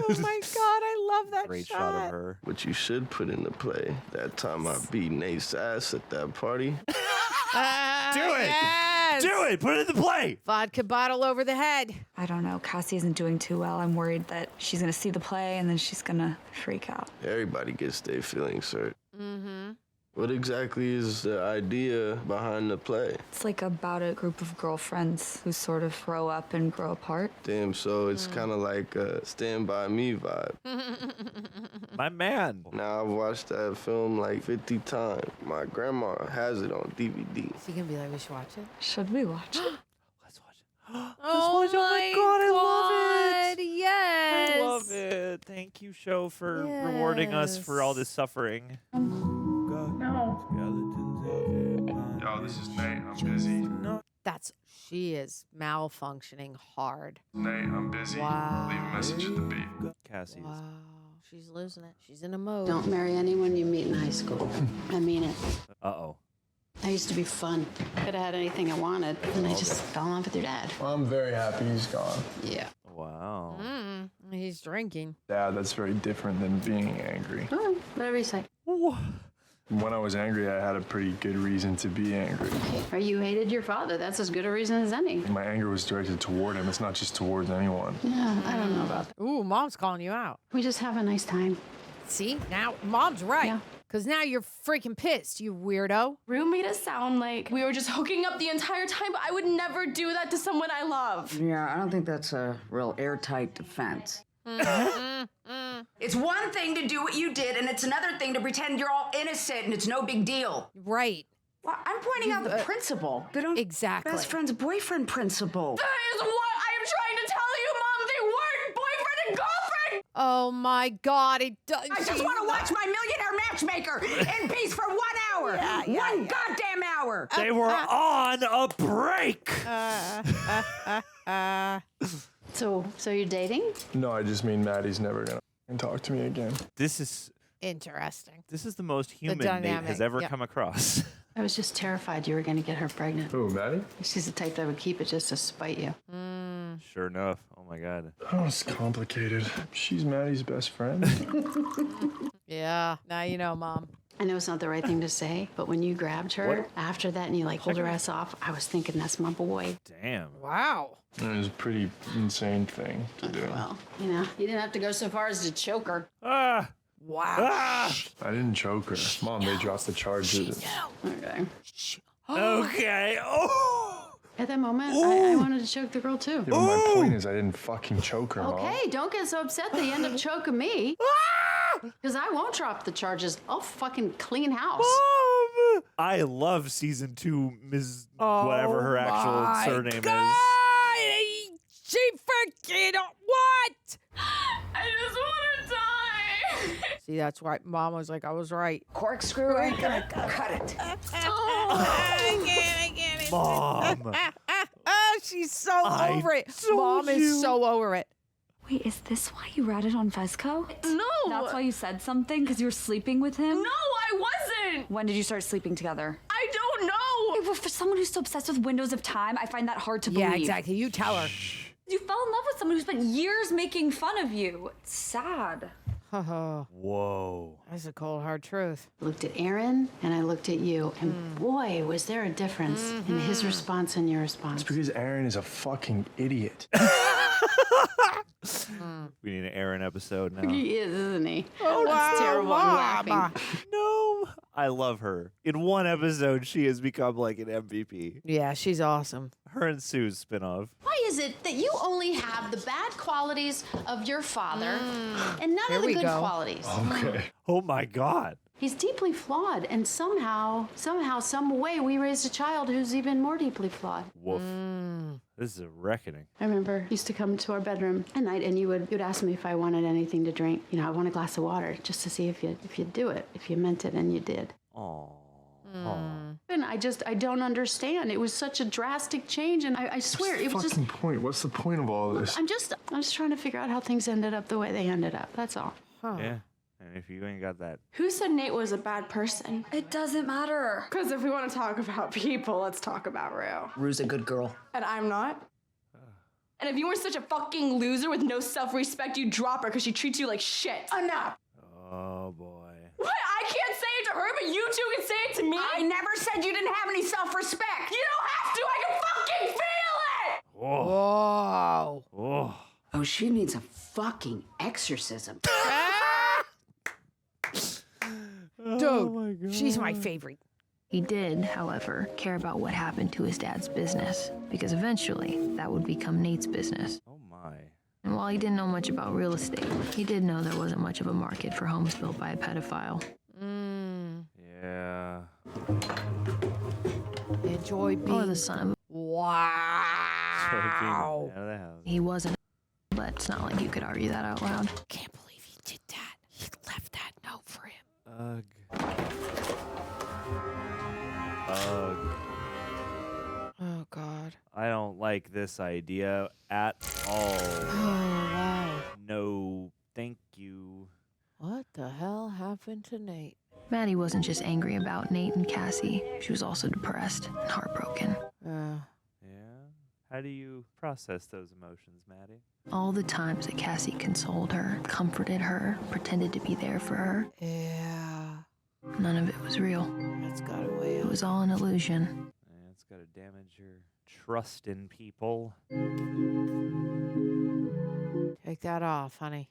Oh my God, I love that Great shot of her. What you should put into play, that time I beat Nate's ass at that party. Do it! Yes. Do it! Put it in the play! Vodka bottle over the head. I don't know. Cassie isn't doing too well. I'm worried that she's going to see the play and then she's going to freak out. Everybody gets their feelings hurt. Mm-hmm. What exactly is the idea behind the play? It's like about a group of girlfriends who sort of grow up and grow apart. Damn, so it's kind of like a Stand By Me vibe. My man. Now I've watched that film like 50 times. My grandma has it on DVD. Is he gonna be like, we should watch it? Should we watch it? Oh my God, I love it. Yes. I love it. Thank you, show, for rewarding us for all this suffering. Yo, this is Nate. I'm busy. She is malfunctioning hard. Nate, I'm busy. Wow. Leave a message at the beep. Cassie. Wow. She's losing it. She's in a mode. Don't marry anyone you meet in high school. I mean it. Uh-oh. I used to be fun. Could have had anything I wanted, and I just fell in love with your dad. Well, I'm very happy he's gone. Yeah. Wow. He's drinking. Dad, that's very different than being angry. Oh, whatever you say. When I was angry, I had a pretty good reason to be angry. Or you hated your father. That's as good a reason as any. My anger was directed toward him. It's not just towards anyone. Yeah, I don't know about that. Ooh, Mom's calling you out. We just have a nice time. See? Now, Mom's right. Because now you're freaking pissed, you weirdo. Rue made it sound like we were just hooking up the entire time, but I would never do that to someone I love. Yeah, I don't think that's a real airtight defense. It's one thing to do what you did, and it's another thing to pretend you're all innocent and it's no big deal. Right. Well, I'm pointing out the principle. They don't exactly. Best friend's boyfriend principle. That is what I am trying to tell you, Mom. They weren't boyfriend and girlfriend. Oh my God, it does. I just want to watch my millionaire matchmaker in peace for 1 hour. One goddamn hour. They were on a break. So you're dating? No, I just mean Maddy's never gonna talk to me again. This is interesting. This is the most human Nate dynamic, has ever come across. I was just terrified you were going to get her pregnant. Who, Maddy? She's the type that would keep it just to spite you. Sure enough. Oh my God. Oh, it's complicated. She's Maddy's best friend. Yeah, now you know, Mom. I know it's not the right thing to say, but when you grabbed her after that and you pulled her ass off, I was thinking that's my boy. Damn. Wow. It was a pretty insane thing to do. Well, you didn't have to go so far as to choke her. Ah. Wow. Ah. I didn't choke her. Mom, they dropped the charges. Okay. Okay. Oh. At that moment, I wanted to choke the girl too. Yeah, but my point is I didn't fucking choke her, Mom. Okay, don't get so upset that you end up choking me. Because I won't drop the charges. I'll fucking clean house. I love season 2, Ms. whatever her actual surname is. She freaking what? I just want to die. See, that's right. Mom was like, I was right. Corkscrew ain't gonna cut it. I get it. Mom. She's so over it. Mom is so over it. Wait, is this why you ratted on Vesco? No. That's why you said something? Because you were sleeping with him? No, I wasn't. When did you start sleeping together? I don't know. Well, for someone who's so obsessed with windows of time, I find that hard to believe. Yeah, exactly. You tell her. You fell in love with someone who spent years making fun of you. It's sad. Whoa. That's a cold, hard truth. I looked at Aaron and I looked at you, and boy, was there a difference in his response and your response. It's because Aaron is a fucking idiot. We need an Aaron episode now. He is, isn't he? Oh, that's terrible. I'm laughing. No. I love her. In one episode, she has become like an MVP. Yeah, she's awesome. Her and Sue's spinoff. Why is it that you only have the bad qualities of your father and none Here of the we good go. qualities? Okay. Oh my God. He's deeply flawed, and somehow, some way, we raised a child who's even more deeply flawed. Woof. This is a reckoning. I remember you used to come to our bedroom at night, and you'd ask me if I wanted anything to drink. I want a glass of water, just to see if you'd do it, if you meant it, and you did. Aww. And I don't understand. It was such a drastic change, and I swear it was just. Fucking point. What's the point of all this? I'm just trying to figure out how things ended up the way they ended up. That's all. Yeah. And if you ain't got that. Who said Nate was a bad person? It doesn't matter. Because if we want to talk about people, let's talk about Rue. Rue's a good girl. And I'm not? And if you weren't such a fucking loser with no self-respect, you'd drop her because she treats you like shit. Enough. Oh, boy. What? I can't say it to her, but you two can say it to me? I never said you didn't have any self-respect. You don't have to. I can fucking feel it. Whoa. Oh. Oh, she needs a fucking exorcism. Duh. Dude, she's my favorite. He did, however, care about what happened to his dad's business, because eventually that would become Nate's business. Oh my. And while he didn't know much about real estate, he did know there wasn't much of a market for homes built by a pedophile. Yeah. Enjoy being. Or the son of Wow. Out of the house. He wasn't, but it's not like you could argue that out loud. Can't believe he did that. He left that note for him. Ugh. Ugh. Oh, God. I don't like this idea at all. Oh, wow. No, thank you. What the hell happened to Nate? Maddy wasn't just angry about Nate and Cassie. She was also depressed and heartbroken. Yeah? How do you process those emotions, Maddy? All the times that Cassie consoled her, comforted her, pretended to be there for her. Yeah. None of it was real. That's gotta weigh. It was all an illusion. Yeah, it's got to damage your trust in people. Take that off, honey.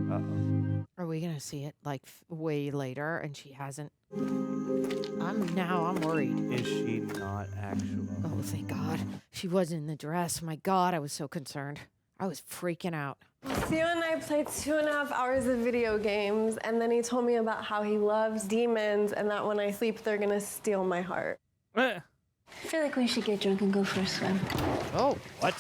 Uh-oh. Are we gonna see it like way later and she hasn't? I'm worried. Is she not actually? Oh, thank God. She was in the dress. My God, I was so concerned. I was freaking out. Theo and I played 2.5 hours of video games, and then he told me about how he loves demons and that when I sleep, they're gonna steal my heart. I feel like we should get drunk and go for a swim. Oh. What?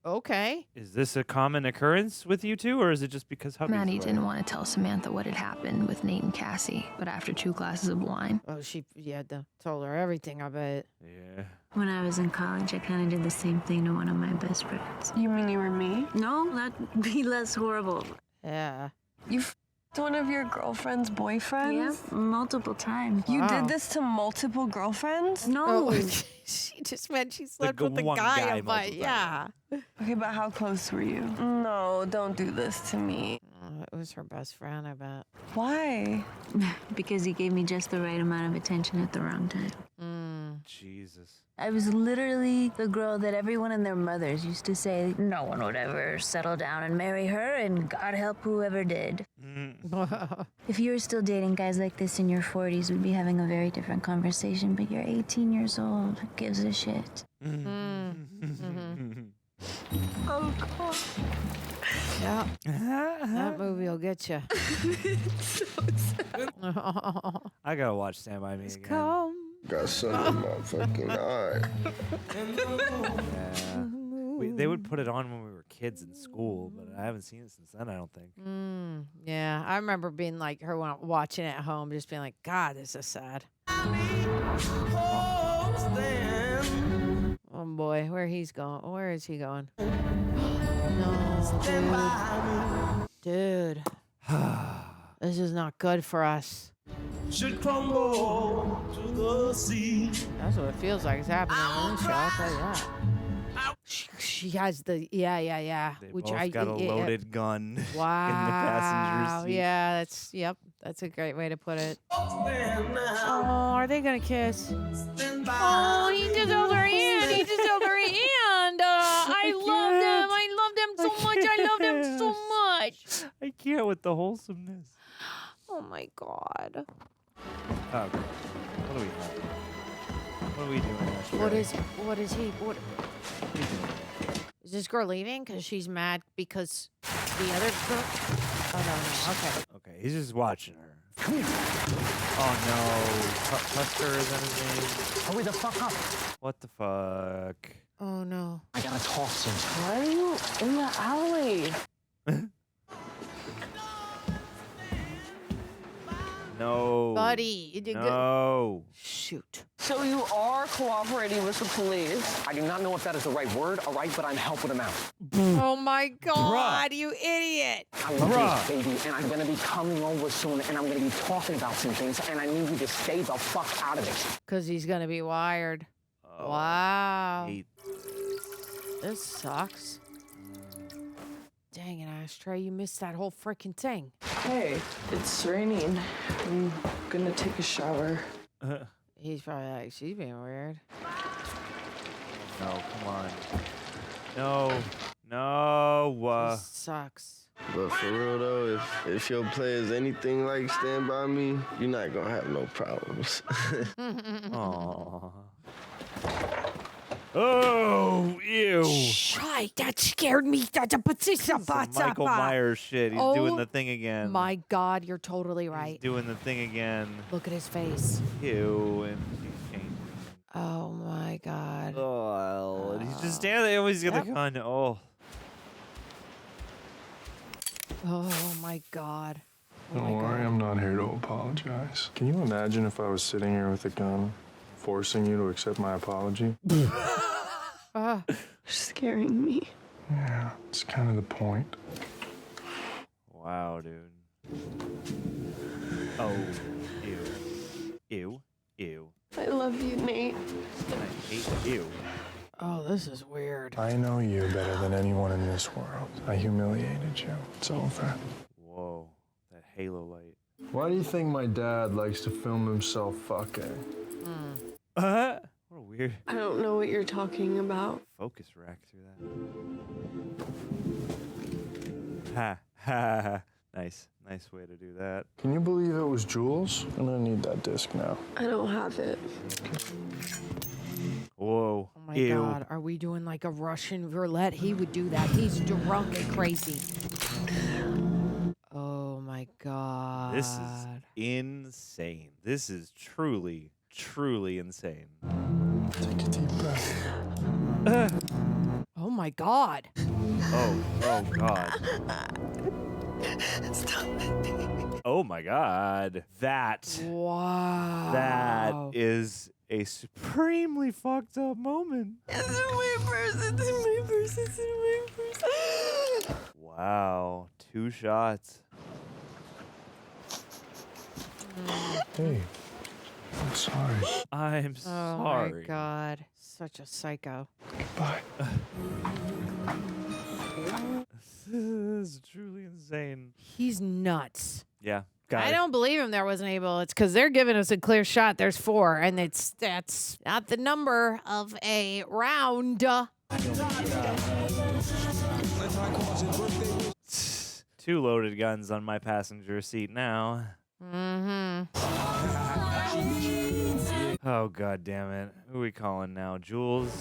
Okay. Is this a common occurrence with you two, or is it just because hubby's Maddy away? didn't want to tell Samantha what had happened with Nate and Cassie, but after 2 glasses of wine, You had to told her everything, I bet. Yeah. When I was in college, I kind of did the same thing to one of my best friends. You mean you were me? No, that'd be less horrible. Yeah. You f***ed one of your girlfriend's boyfriends? Yeah, multiple times. You did this to multiple girlfriends? No. She just meant she slept The with the one guy, guy but multiple yeah. Okay, but how close were you? No, don't do this to me. It was her best friend, I bet. Why? Because he gave me just the right amount of attention at the wrong time. Jesus. I was literally the girl that everyone and their mothers used to say no one would ever settle down and marry her, and God help whoever did. If you were still dating guys like this in your 40s, we'd be having a very different conversation, but you're 18 years old. Who gives a shit? Oh, God. Yeah. That movie will get you. So sad. I gotta watch Stand By Me again. Come. Got something in my fucking eye. Yeah. They would put it on when we were kids in school, but I haven't seen it since then, I don't think. Yeah, I remember being like her when watching it at home, just being like, God, this is sad. Oh boy, where is he going? No, dude. This is not good for us. Should crumble to the sea. That's what it feels like. It's happening in the show. I'll tell you that. She has the yeah. They both got a loaded gun in the passenger seat. Yeah, that's a great way to put it. Oh, are they gonna kiss? Oh, he just held her hand. I love them so much. I love them so much. I can't with the wholesomeness. Oh my God. Oh, what do we have? What are we doing? What is he? Is this girl leaving because she's mad because the other girl? Oh no. Okay. Okay, he's just watching her. Oh no, Custer is that his name? Hurry the fuck up. What the fuck? Oh no. I gotta toss him. Why are you in the alley? No. Buddy, you did good. No. Shoot. So you are cooperating with the police? I do not know if that is the right word, all right, but I'm helping him out. Oh my God, you idiot. I love you, baby, and I'm gonna be coming over soon, and I'm gonna be talking about some things, and I need you to stay the fuck out of it. Because he's going to be wired. Oh, Wow. hate This sucks. Dang it, Ashtray, you missed that whole freaking thing. Hey, it's raining. I'm gonna take a shower. He's probably like, she's being weird. No, come on. No. This sucks. But for real though, if your play is anything like Stand By Me, you're not gonna have no problems. Aww. Oh, ew. Shite, that scared me. Some Michael Myers shit. He's doing the thing again. My God, you're totally right. He's doing the thing again. Look at his face. Ew. And she's changing. Oh, my God. Oh, and he's just standing there. He's got the gun. Oh. Oh, my God. Don't worry, I'm not here to apologize. Can you imagine if I was sitting here with a gun, forcing you to accept my apology? Scaring me. Yeah, it's kind of the point. Wow, dude. Oh, ew. Ew. Ew. I love you, Nate. I hate you. Oh, this is weird. I know you better than anyone in this world. I humiliated you. It's over. Whoa, that halo light. Why do you think my dad likes to film himself fucking? What a weird I don't know what you're talking about. focus rack through that. Ha, ha, ha. Nice way to do that. Can you believe it was Jules? I'm gonna need that disc now. I don't have it. Whoa. Oh my Ew. God, are we doing like a Russian roulette? He would do that. He's drunk and crazy. Oh my God. This is insane. This is truly insane. Take a deep breath. Oh my God. Oh God. Stop. Oh my God. That is a supremely fucked up moment. It's in my purse. It's in my purse. It's in my purse. Wow. 2 shots. Hey, I'm sorry. I'm Oh sorry. my God. Such a psycho. Goodbye. This is truly insane. He's nuts. Yeah. Got I it. don't believe him there wasn't able. It's because they're giving us a clear shot. There's 4, and that's not the number of a round. 2 loaded guns on my passenger seat now. Mm-hmm. Oh, God damn it. Who are we calling now? Jules?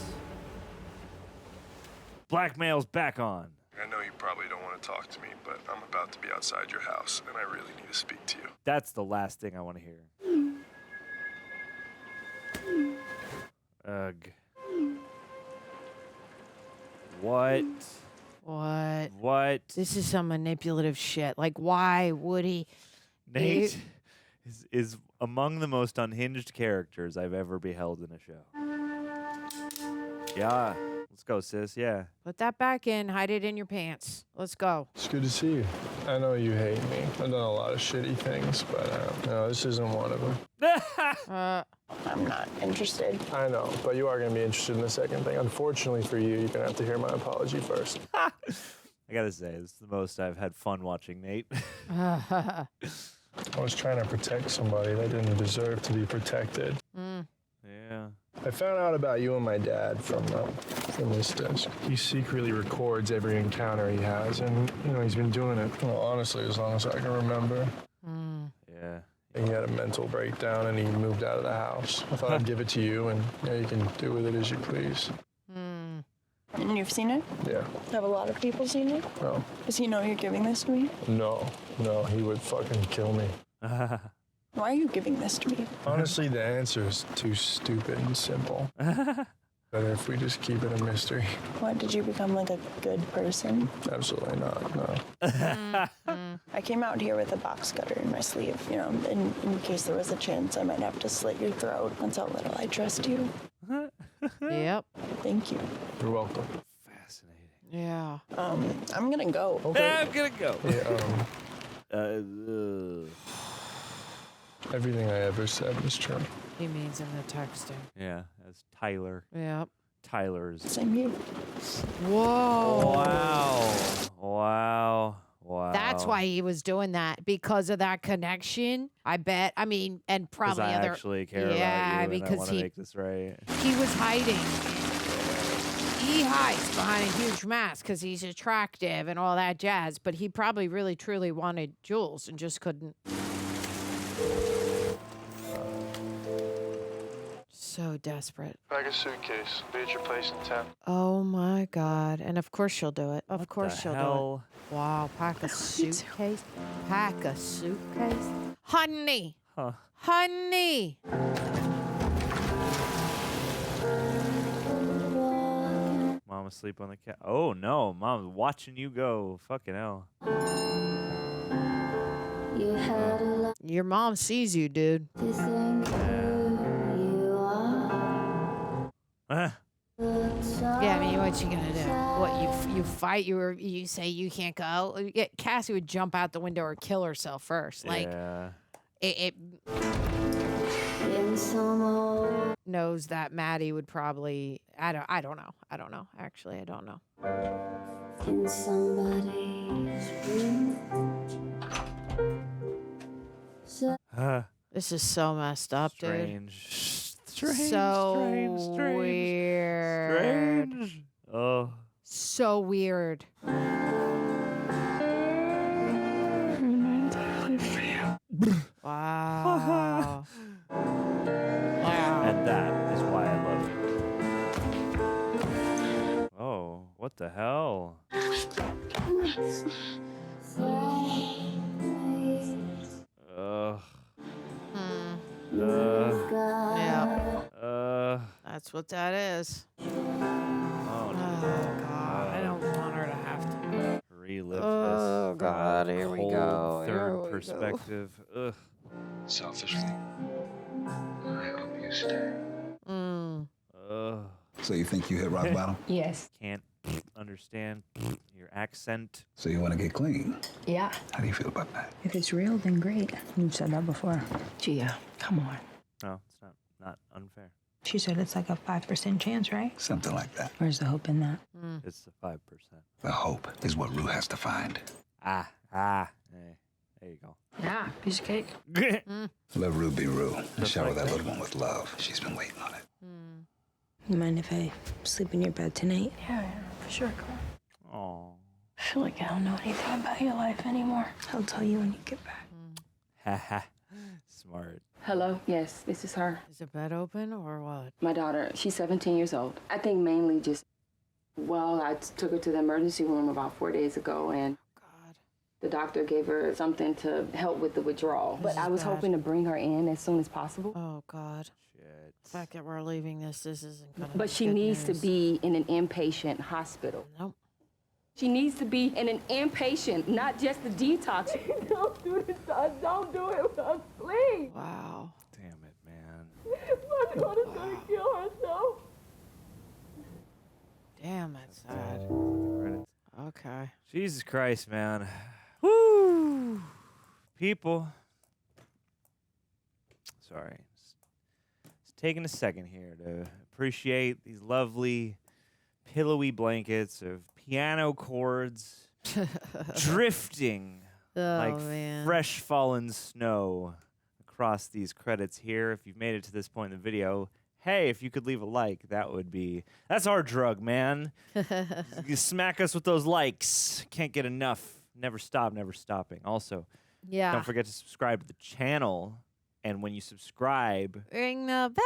Blackmail's back on. I know you probably don't want to talk to me, but I'm about to be outside your house, and I really need to speak to you. That's the last thing I want to hear. Ugh. What? What? This is some manipulative shit. Like, why would he? Nate is among the most unhinged characters I've ever beheld in a show. Yeah. Let's go, sis. Yeah. Put that back in. Hide it in your pants. Let's go. It's good to see you. I know you hate me. I've done a lot of shitty things, but no, this isn't one of them. I'm not interested. I know, but you are going to be interested in the second thing. Unfortunately for you, you're going to have to hear my apology first. I gotta say, this is the most I've had fun watching Nate. I was trying to protect somebody that didn't deserve to be protected. Yeah. I found out about you and my dad from this desk. He secretly records every encounter he has, and, he's been doing it, well, honestly, as long as I can remember. Yeah. He had a mental breakdown, and he moved out of the house. I thought I'd give it to you, and you can do with it as you please. And you've seen it? Yeah. Have a lot of people seen it? No. Does he know you're giving this to me? No, he would fucking kill me. Why are you giving this to me? Honestly, the answer is too stupid and simple. Better if we just keep it a mystery. What, did you become like a good person? Absolutely not, no. I came out here with a box cutter in my sleeve, in case there was a chance I might have to slit your throat. That's how little I trust you. Yep. Thank you. You're welcome. Yeah. I'm gonna go. Okay. I'm gonna go. Yeah, everything I ever said was true. He means in the texting. Yeah, as Tyler. Yep. Tyler's. Same here. Whoa. Wow. That's why he was doing that, because of that connection. I bet. I mean, and probably I other. actually care about you, and because I want to make this right. he was hiding. he hides behind a huge mask because he's attractive and all that jazz, but he probably really, truly wanted Jules and just couldn't. So desperate. Pack a suitcase. Be at your place in 10. Oh my God. And of course she'll do it. Of course she'll hell? do it. Wow. Pack a suitcase. Pack a suitcase. Honey. Huh. Honey. Mom asleep on the couch. Oh no, Mom's watching you go. Fucking hell. Your mom sees you, dude. Yeah, I mean, what you gonna do? What you fight? You say you can't go? Cassie would jump out the window or kill herself first. Like it knows that Maddy would probably. I don't know. Actually, I don't know. In somebody's room. This is so messed up, dude. Strange, so weird. strange. Oh. So weird. Wow. And that is why I love you. Oh, what the hell? Yeah. That's what that is. Oh, God. I don't want her to have to relive this. Oh, God. Here we go. Third perspective. Ugh. Selfishly, I hope you stay. So you think you hit rock bottom? Yes. Can't understand your accent. So you want to get clean? Yeah. How do you feel about that? If it's real, then great. You've said that before. Gia, come on. No, it's not unfair. She said it's like a 5% chance, right? Something like that. Where's the hope in that? It's the 5%. The hope is what Rue has to find. Hey, there you go. Yeah, piece of cake. Let Rue be Rue and Just shower like that that. little one with love. She's been waiting on it. You mind if I sleep in your bed tonight? Yeah, for sure. Come on. Oh. I feel like I don't know anything about your life anymore. I'll tell you when you get back. Haha. Smart. Hello? Yes, this is her. Is the bed open or what? My daughter, she's 17 years old. I think mainly just, I took her to the emergency room about 4 days ago, and the doctor gave her something to help with the withdrawal. But I was hoping to bring her in as soon as possible. Oh, God. Shit. The fact that we're leaving this isn't gonna But be she good needs news. to be in an inpatient hospital. Nope. She needs to be in an inpatient, not just the detox. Don't do this, son. Don't do it, son. Please. Wow. Damn it, man. My daughter's gonna kill herself. Damn, that's sad. Okay. Jesus Christ, man. Woo! People. Sorry. Just taking a second here to appreciate these lovely, pillowy blankets of piano chords drifting like man. fresh fallen snow across these credits here. If you've made it to this point in the video, hey, if you could leave a like, that's our drug, man. You smack us with those likes. Can't get enough. Never stop, never stopping. Also, Yeah. don't forget to subscribe to the channel. And when you subscribe, Ring the bell.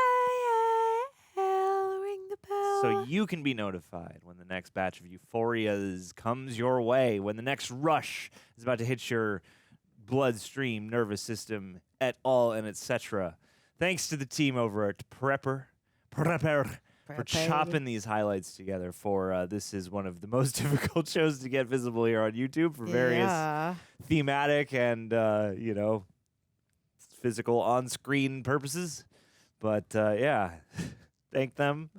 Ring the bell. so you can be notified when the next batch of Euphorias comes your way, when the next rush is about to hit your bloodstream, nervous system, et al., and etc. Thanks to the team over at Prepper for chopping these highlights together. This is one of the most difficult shows to get visible here on YouTube for various thematic and physical on-screen purposes. But yeah, thank them.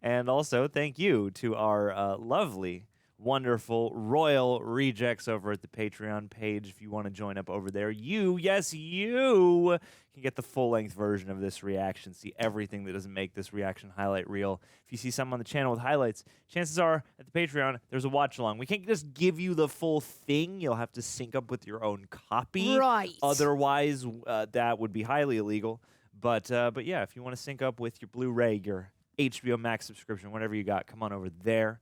And also thank you to our lovely, wonderful royal rejects over at the Patreon page. If you want to join up over there, you can get the full-length version of this reaction, see everything that doesn't make this reaction highlight reel. If you see something on the channel with highlights, chances are at the Patreon there's a watch-along. We can't just give you the full thing. You'll have to sync up with your own copy. Right. Otherwise, that would be highly illegal. But yeah, if you want to sync up with your Blu-ray, your HBO Max subscription, whatever you got, come on over there.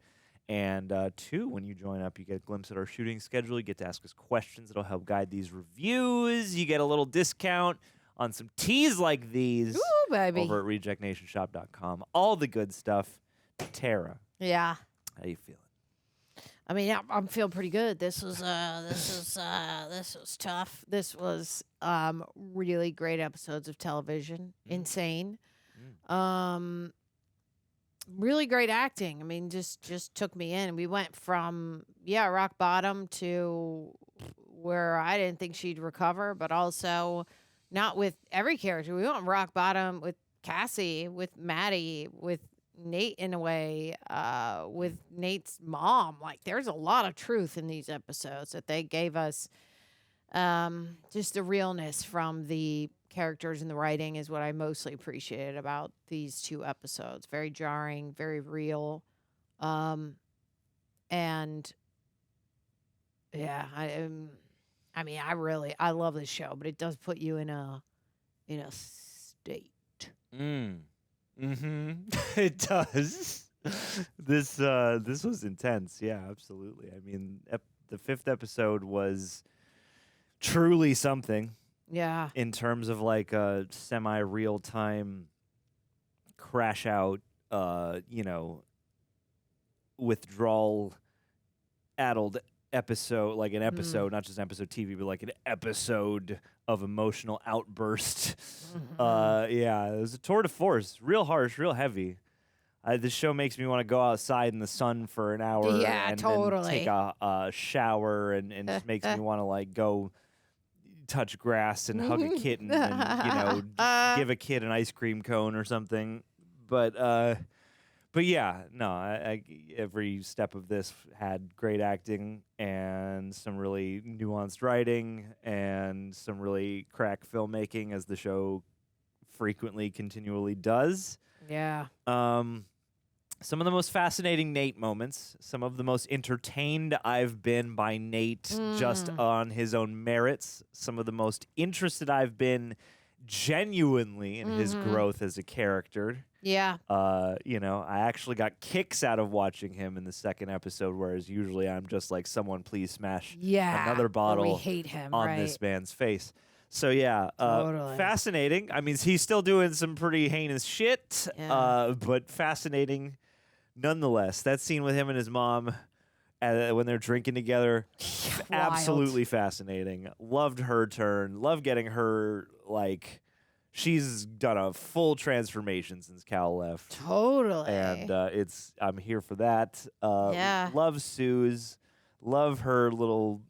And 2, when you join up, you get a glimpse at our shooting schedule. You get to ask us questions that'll help guide these reviews. You get a little discount on some teas like these. Ooh, baby. Over at rejectnationshop.com. All the good stuff. Tara. Yeah. How you feeling? I mean, I'm feeling pretty good. This was tough. This was really great episodes of television. Insane. Really great acting. I mean, just took me in. We went from rock bottom to where I didn't think she'd recover, but also not with every character. We went rock bottom with Cassie, with Maddy, with Nate in a way, with Nate's mom. Like, there's a lot of truth in these episodes that they gave us. Just the realness from the characters and the writing is what I mostly appreciated about these 2 episodes. Very jarring, very real. And yeah, I love this show, but it does put you in a state. It does. This was intense. Yeah, absolutely. I mean, the 5th episode was truly something. Yeah. In terms of like a semi-real time crash out, withdrawal addled episode, like an episode, not just an episode TV, but like an episode of emotional outburst. Yeah, it was a tour de force, real harsh, real heavy. This show makes me want to go outside in the sun for an hour and take a shower, and just makes me want to like go touch grass and hug a kitten and give a kid an ice cream cone or something. But yeah, no, every step of this had great acting and some really nuanced writing and some really crack filmmaking, as the show frequently continually does. Yeah. Some of the most fascinating Nate moments, some of the most entertained I've been by Nate just on his own merits, some of the most interested I've been genuinely in his growth as a character. Yeah. I actually got kicks out of watching him in the 2nd episode, whereas usually I'm just like, someone please smash another bottle we hate him, on this man's face. So yeah, fascinating. I mean, he's still doing some pretty heinous shit, but fascinating nonetheless. That scene with him and his mom when they're drinking together, absolutely fascinating. Loved her turn. Loved getting her, like, she's done a full transformation since Cal left. Totally. And I'm here for that. Love Suze. Love her little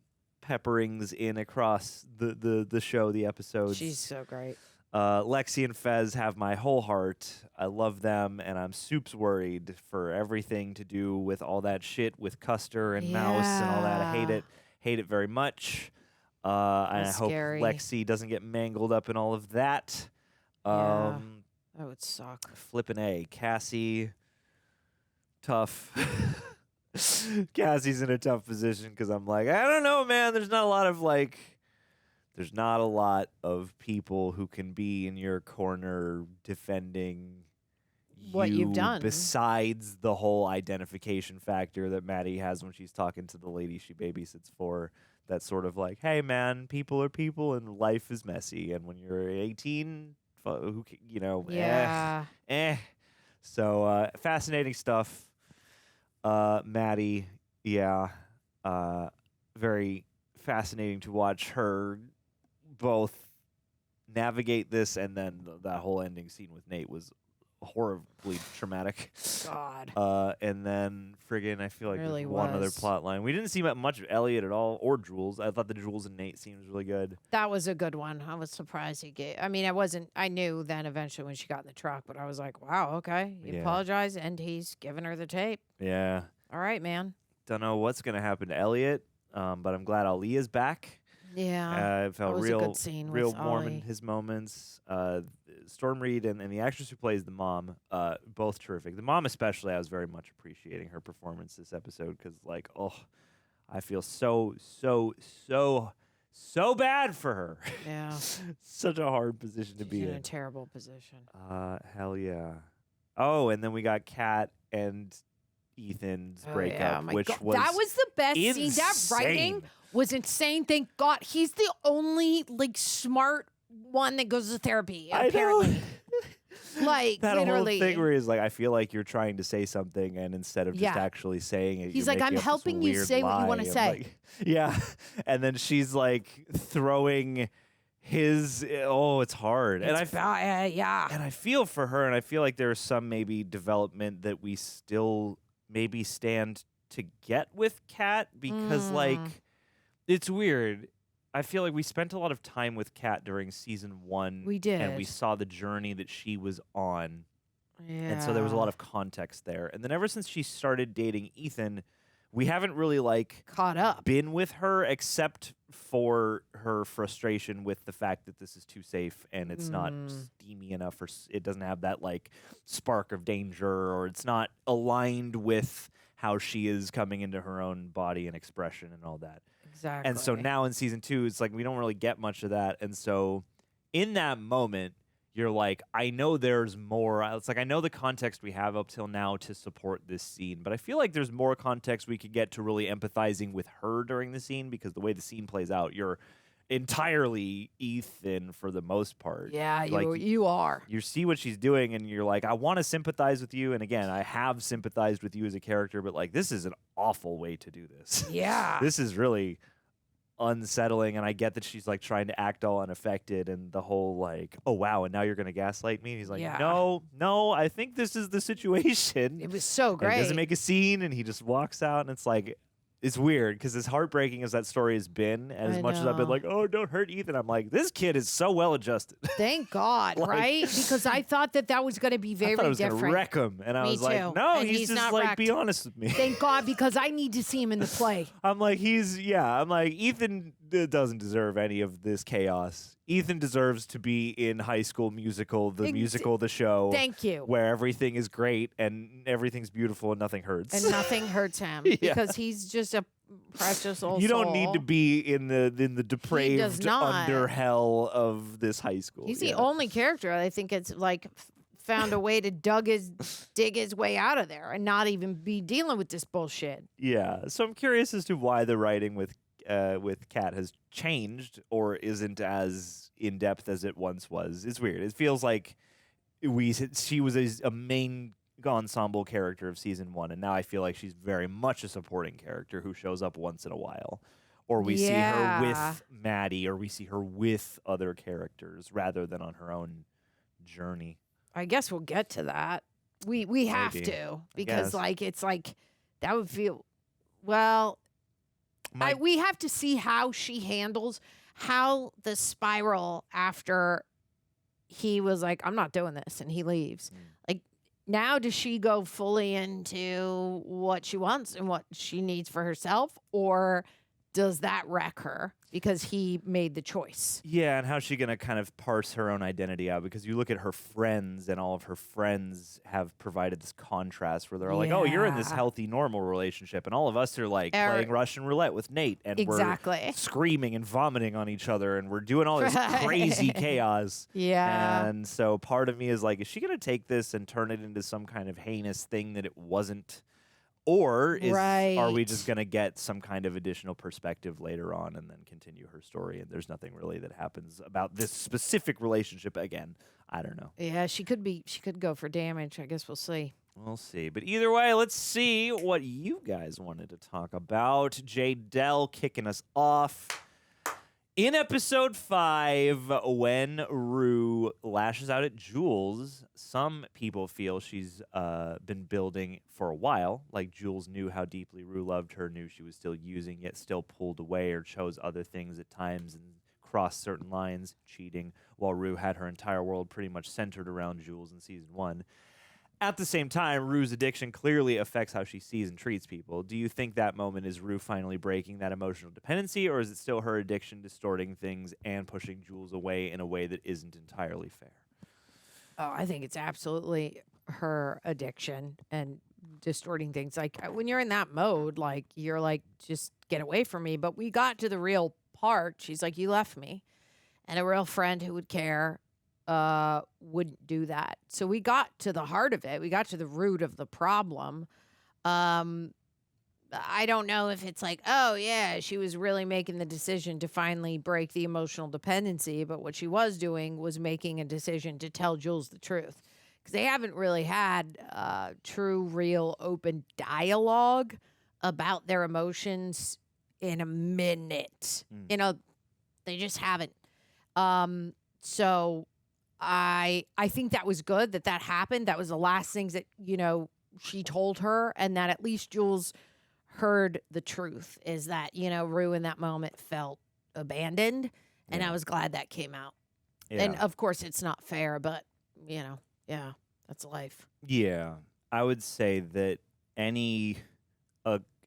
pepperings in across the show, the episodes. She's so great. Lexi and Fez have my whole heart. I love them, and I'm soups worried for everything to do with all that shit with Custer and Mouse and all that. I hate it. Hate it very much. And I hope Lexi doesn't get mangled up in all of that. That would suck. Flippin' A. Cassie, tough. Cassie's in a tough position because I'm like, I don't know, man. There's not a lot of people who can be in your corner defending what you've done, besides the whole identification factor that Maddy has when she's talking to the lady she babysits for. That's sort of like, hey, man, people are people and life is messy. And when you're 18, So fascinating stuff. Maddy, very fascinating to watch her both navigate this, and then that whole ending scene with Nate was horribly traumatic. God. And then friggin', I feel like really there's one other plot line. We didn't see much of Elliot at all, or Jules. I thought the Jules and Nate scene was really good. That was a good one. I was surprised he gave. I mean, I knew then eventually when she got in the truck, but I was like, wow, okay. He apologized, and he's giving her the tape. Yeah. All right, man. Don't know what's going to happen to Elliot, but I'm glad Ali is back. Yeah. It felt that was real, a good scene real with warm Ollie. in his moments. Storm Reid and the actress who plays the mom, both terrific. The mom especially, I was very much appreciating her performance this episode because, like, I feel so bad for her. Yeah. Such a hard position to be in in. a terrible position. Hell yeah. Oh, and then we got Kat and Ethan's breakup, which was that was the best insane. scene. That writing was insane. Thank God he's the only smart one that goes to therapy. Apparently, like that literally. whole thing where he's like, I feel like you're trying to say something, and instead of just actually saying it, he's you're like, I'm making up this helping you weird say what you want lie. to I'm say. like, yeah, and then she's like throwing his. Oh, it's hard, and I feel for her, and I feel like there's some maybe development that we still maybe stand to get with Kat because it's weird. I feel like we spent a lot of time with Kat during season 1. We did. And we saw the journey that she was on. Yeah. And so there was a lot of context there. And then ever since she started dating Ethan, we haven't really caught up, been with her except for her frustration with the fact that this is too safe and it's not steamy enough, or it doesn't have that spark of danger, or it's not aligned with how she is coming into her own body and expression and all that. Exactly. And so now in season 2, it's we don't really get much of that. And so in that moment, you're like, I know there's more. It's I know the context we have up till now to support this scene, but I feel like there's more context we could get to really empathizing with her during the scene, because the way the scene plays out, you're entirely Ethan for the most part. Yeah, you are. You see what she's doing, and you're like, I want to sympathize with you. And again, I have sympathized with you as a character, but this is an awful way to do this. Yeah. This is really unsettling, and I get that she's trying to act all unaffected, and the whole oh wow, and now you're gonna gaslight me. And he's like, no, I think this is the situation. It was so great. And he doesn't make a scene, and he just walks out, and it's it's weird because as heartbreaking as that story has been, and as much as I've been oh, don't hurt Ethan, I'm this kid is so well adjusted. Thank God, right? Because I thought that was going to be very I thought it was different. gonna wreck him, and I Me was too. no, And he's just not wrecked. be honest with me. Thank God, because I need to see him in the play. I'm Ethan doesn't deserve any of this chaos. Ethan deserves to be in High School Musical, the show. Thank you. Where everything is great and everyththing's beautiful and nothing hurts. And nothing hurts him because he's just a precious old You don't soul. need to be in the depraved not. under hell of this high school. He's the only character I think it's found a way to dig his way out of there and not even be dealing with this bullshit. Yeah. So I'm curious as to why the writing with Kat has changed or isn't as in depth as it once was. It's weird. It feels like she was a main ensemble character of season 1, and now I feel like she's very much a supporting character who shows up once in a while, or we see her with Maddy, or we see her with other characters rather than on her own journey. I guess we'll get to that. We have to, because that would feel we have to see how she handles how the spiral after he was I'm not doing this, and he leaves. Now does she go fully into what she wants and what she needs for herself, or does that wreck her because he made the choice? Yeah, and how's she going to kind of parse her own identity out? Because you look at her friends, and all of her friends have provided this contrast where they're all oh, you're in this healthy, normal relationship. And all of us are playing Russian roulette with Nate. And we're screaming and vomiting on each other. And we're doing all this crazy chaos. Yeah. And so part of me is is she going to take this and turn it into some kind of heinous thing that it wasn't? Or are we just going to get some kind of additional perspective later on and then continue her story? And there's nothing really that happens about this specific relationship again. I don't know. Yeah, she could go for damage. I guess we'll see. We'll see. But either way, let's see what you guys wanted to talk about. Jay Dell kicking us off. In episode 5, when Rue lashes out at Jules, some people feel she's been building for a while. Jules knew how deeply Rue loved her, knew she was still using, yet still pulled away or chose other things at times and crossed certain lines, cheating, while Rue had her entire world pretty much centered around Jules in season 1. At the same time, Rue's addiction clearly affects how she sees and treats people. Do you think that moment is Rue finally breaking that emotional dependency, or is it still her addiction distorting things and pushing Jules away in a way that isn't entirely fair? Oh, I think it's absolutely her addiction and distorting things. When you're in that mode, you're just get away from me. But we got to the real part. She's you left me. And a real friend who would care wouldn't do that. So we got to the heart of it. We got to the root of the problem. I don't know if it's like, oh, yeah, she was really making the decision to finally break the emotional dependency. But what she was doing was making a decision to tell Jules the truth. Because they haven't really had true, real, open dialogue about their emotions in a minute. You know, they just haven't. So I think that was good that happened. That was the last things that, you know, she told her, and that at least Jules heard the truth, is that, you know, Rue in that moment felt abandoned, and I was glad that came out. Yeah. And of course it's not fair, but, you know, yeah, that's life. Yeah. I would say that any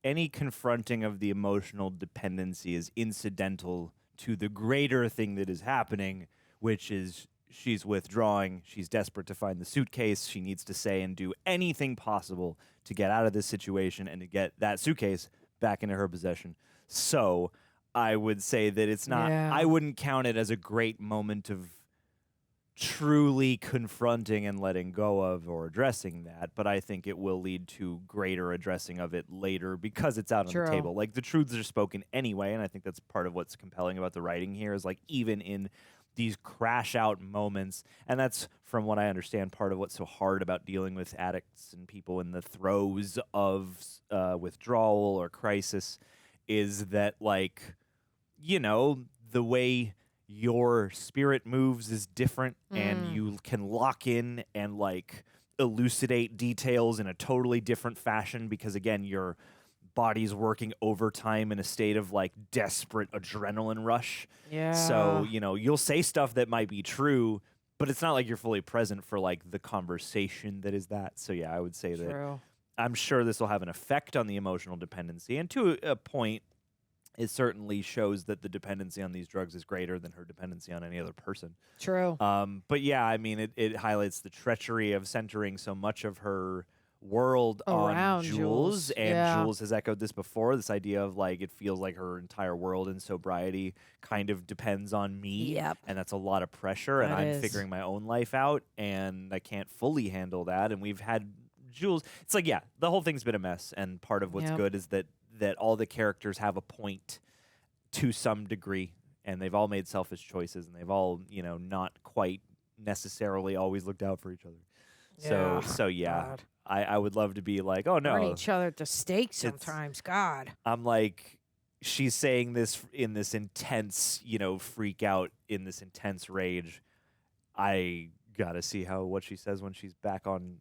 confronting of the emotional dependency is incidental to the greater thing that is happening, which is she's withdrawing. She's desperate to find the suitcase. She needs to say and do anything possible to get out of this situation and to get that suitcase back into her possession. So I would say that it's not, I wouldn't count it as a great moment of truly confronting and letting go of or addressing that, but I think it will lead to greater addressing of it later because it's out on the table. Like, the truths are spoken anyway, and I think that's part of what's compelling about the writing here, is like, even in these crash out moments, and that's, from what I understand, part of what's so hard about dealing with addicts and people in the throes of withdrawal or crisis, is that, like, you know, the way your spirit moves is different, and you can lock in and, like, elucidate details in a totally different fashion because, again, your body's working overtime in a state of, like, desperate adrenaline rush. Yeah. So, you know, you'll say stuff that might be true, but it's not like you're fully present for, like, the conversation that is that. So, yeah, I would say that I'm sure this will have an effect on the emotional dependency. And to a point, it certainly shows that the dependency on these drugs is greater than her dependency on any other person. True. But, yeah, I mean, it highlights the treachery of centering so much of her world around on Jules. And Jules has echoed this before, this idea of, like, it feels like her entire world in sobriety kind of depends on me. Yep. And that's a lot of pressure, and I'm figuring my own life out, and I can't fully handle that. And we've had Jules, it's like, yeah, the whole thing's been a mess, and part of what's good is that all the characters have a point to some degree, and they've all made selfish choices, and they've all, you know, not quite necessarily always looked out for each other. So yeah, I would love to be like, oh no, burn each other at the stake sometimes. God, I'm like, she's saying this in this intense, you know, freak out, in this intense rage. I gotta see what she says when she's back on,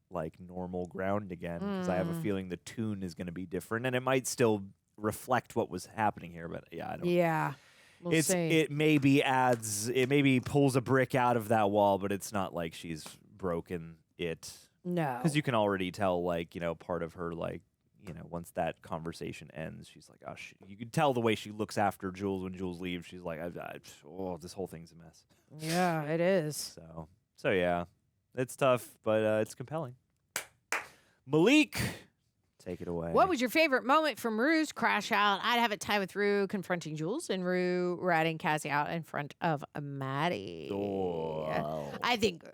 like, normal ground again, because I have a feeling the tune is going to be different, and it might still reflect what was happening here, but yeah, I don't. Yeah. We'll see. It maybe pulls a brick out of that wall, but it's not like she's broken it. No. Because you can already tell, like, you know, part of her, like, you know, once that conversation ends, she's like, oh, you can tell the way she looks after Jules when Jules leaves. She's like, this whole thing's a mess. Yeah, it is. So yeah, it's tough, but it's compelling. Malik, take it away. What was your favorite moment from Rue's crash out? I'd have it tied with Rue confronting Jules and Rue ratting Cassie out in front of Maddy. Oh. I think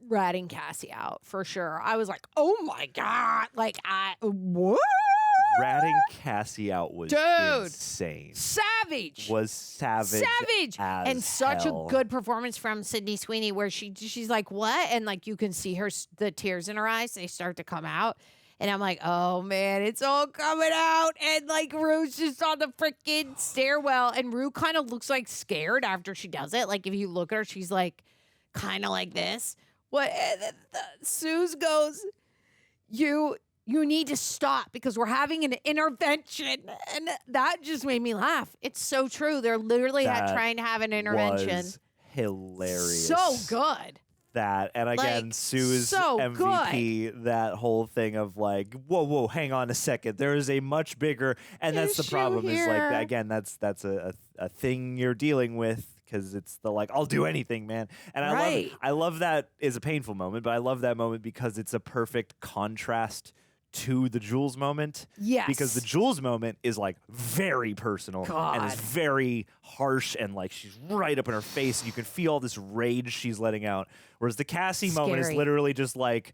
ratting Cassie out for sure. I was like, oh my God. Like, what? Ratting Cassie out was insane. Savage. Was savage. As and such hell. A good performance from Sydney Sweeney, where she's like, what? And, like, you can see the tears in her eyes. They start to come out. And I'm like, oh man, it's all coming out. And, like, Rue's just on the freaking stairwell. And Rue kind of looks like scared after she does it. Like, if you look at her, she's like kind of like this. What? Suze goes, you need to stop because we're having an intervention. And that just made me laugh. It's so true. They're literally trying to have an intervention. Was hilarious. So good. That, and again, like, Sue's so MVP, good. That whole thing of, like, whoa, hang on a second. There is a much bigger, and that's the problem here. Is, like, again, that's a thing you're dealing with. Because it's the, like, I'll do anything, man. And I love that is a painful moment, but I love that moment because it's a perfect contrast to the Jules moment. Yes. Because the Jules moment is like very personal and is God. very harsh and like she's right up in her face and you can feel all this rage she's letting out. Whereas the Cassie moment is Scary. literally just like,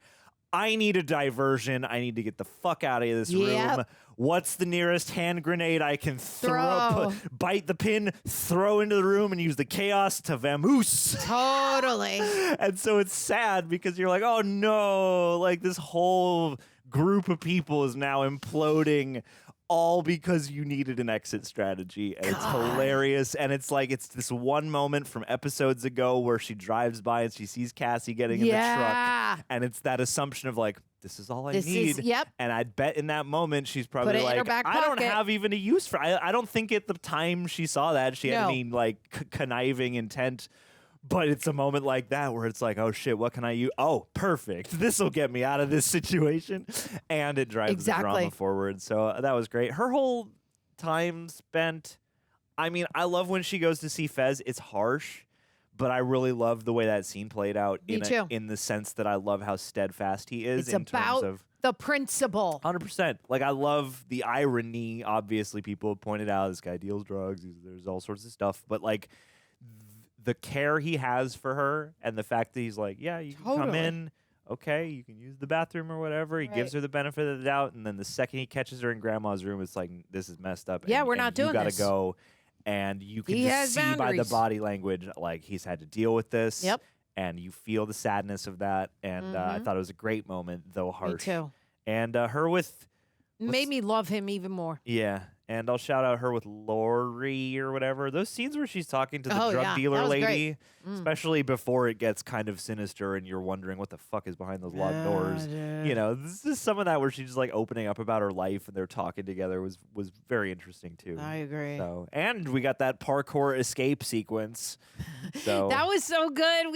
I need a diversion. I need to get the fuck out of this Yep. room. What's the nearest hand grenade I can Throw. bite the pin, throw into the room, and use the chaos to vamoose? Totally. And so it's sad because you're like, oh no, like this whole group of people is now imploding all because you needed an exit strategy. And it's hilarious. And it's like, it's this one moment from episodes ago where she drives by and she sees Cassie getting in the truck. And it's that assumption of like, this is all I need. Yep. And I'd bet in that moment she's probably Put it in like, her back I don't pocket. have even a use for I don't think at the time she saw that she had No. any like conniving intent. But it's a moment like that where it's like, oh shit, what can I use? Oh, perfect. This will get me out of this situation. And it drives the drama forward. So that was great. Her whole time spent, I mean, I love when she goes to see Fez. It's harsh, but I really love the way that scene played out Me too. in the sense that I love how steadfast he is It's in about terms of the principle. 100%. Like, I love the irony. Obviously, people have pointed out this guy deals drugs. There's all sorts of stuff. But, like, the care he has for her and the fact that he's like, yeah, you can come in. Okay, you can use the bathroom or whatever. He gives her the benefit of the doubt. And then the second he catches her in grandma's room, it's like, this is messed up. Yeah, and, we're and not doing you gotta this. go. And you can He just has see by the boundaries. body language, like, he's had to deal with this. Yep. And you feel the sadness of that. And I thought it was a great moment, though harsh. Me too. And her with... Made me love him even more. Yeah, and I'll shout out her with Lori or whatever. Those scenes where she's talking to the Oh, drug yeah. dealer That was lady, great. especially before it gets kind of sinister and you're wondering what the fuck is behind those locked doors. You know, this is some of that where she's just like opening up about her life and they're talking together was very interesting too. I agree. So, and we got that parkour escape sequence. So That was so good.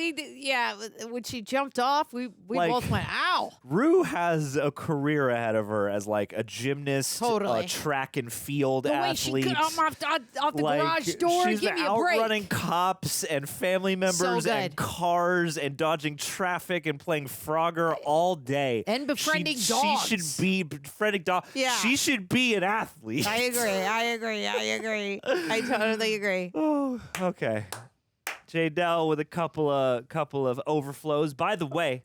When she jumped off, we Like- both went, ow. Rue has a career ahead of her as like a gymnast, Totally. a track and field The way athlete. she come off the Like, garage door, she's give been me a break. outrunning cops and family members good. and cars and dodging traffic and playing Frogger all day. And befriending She dogs. should be befriending dogs. Yeah. She should be an athlete. I agree. I totally agree. Oh, okay. J. Dell with a couple of overflows. By the way,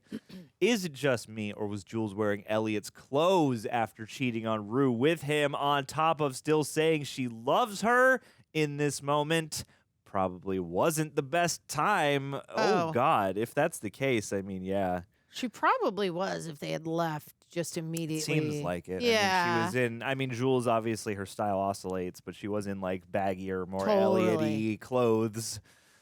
is it just me, or was Jules wearing Elliot's clothes after cheating on Rue with him, on top of still saying she loves her in this moment? Probably wasn't the best time. Oh, God. If that's the case, I mean, yeah. She probably was if they had left just immediately. Seems like it. Yeah. I mean, Jules, obviously, her style oscillates, but she was in, like, baggier, more Totally. Elliot-y clothes.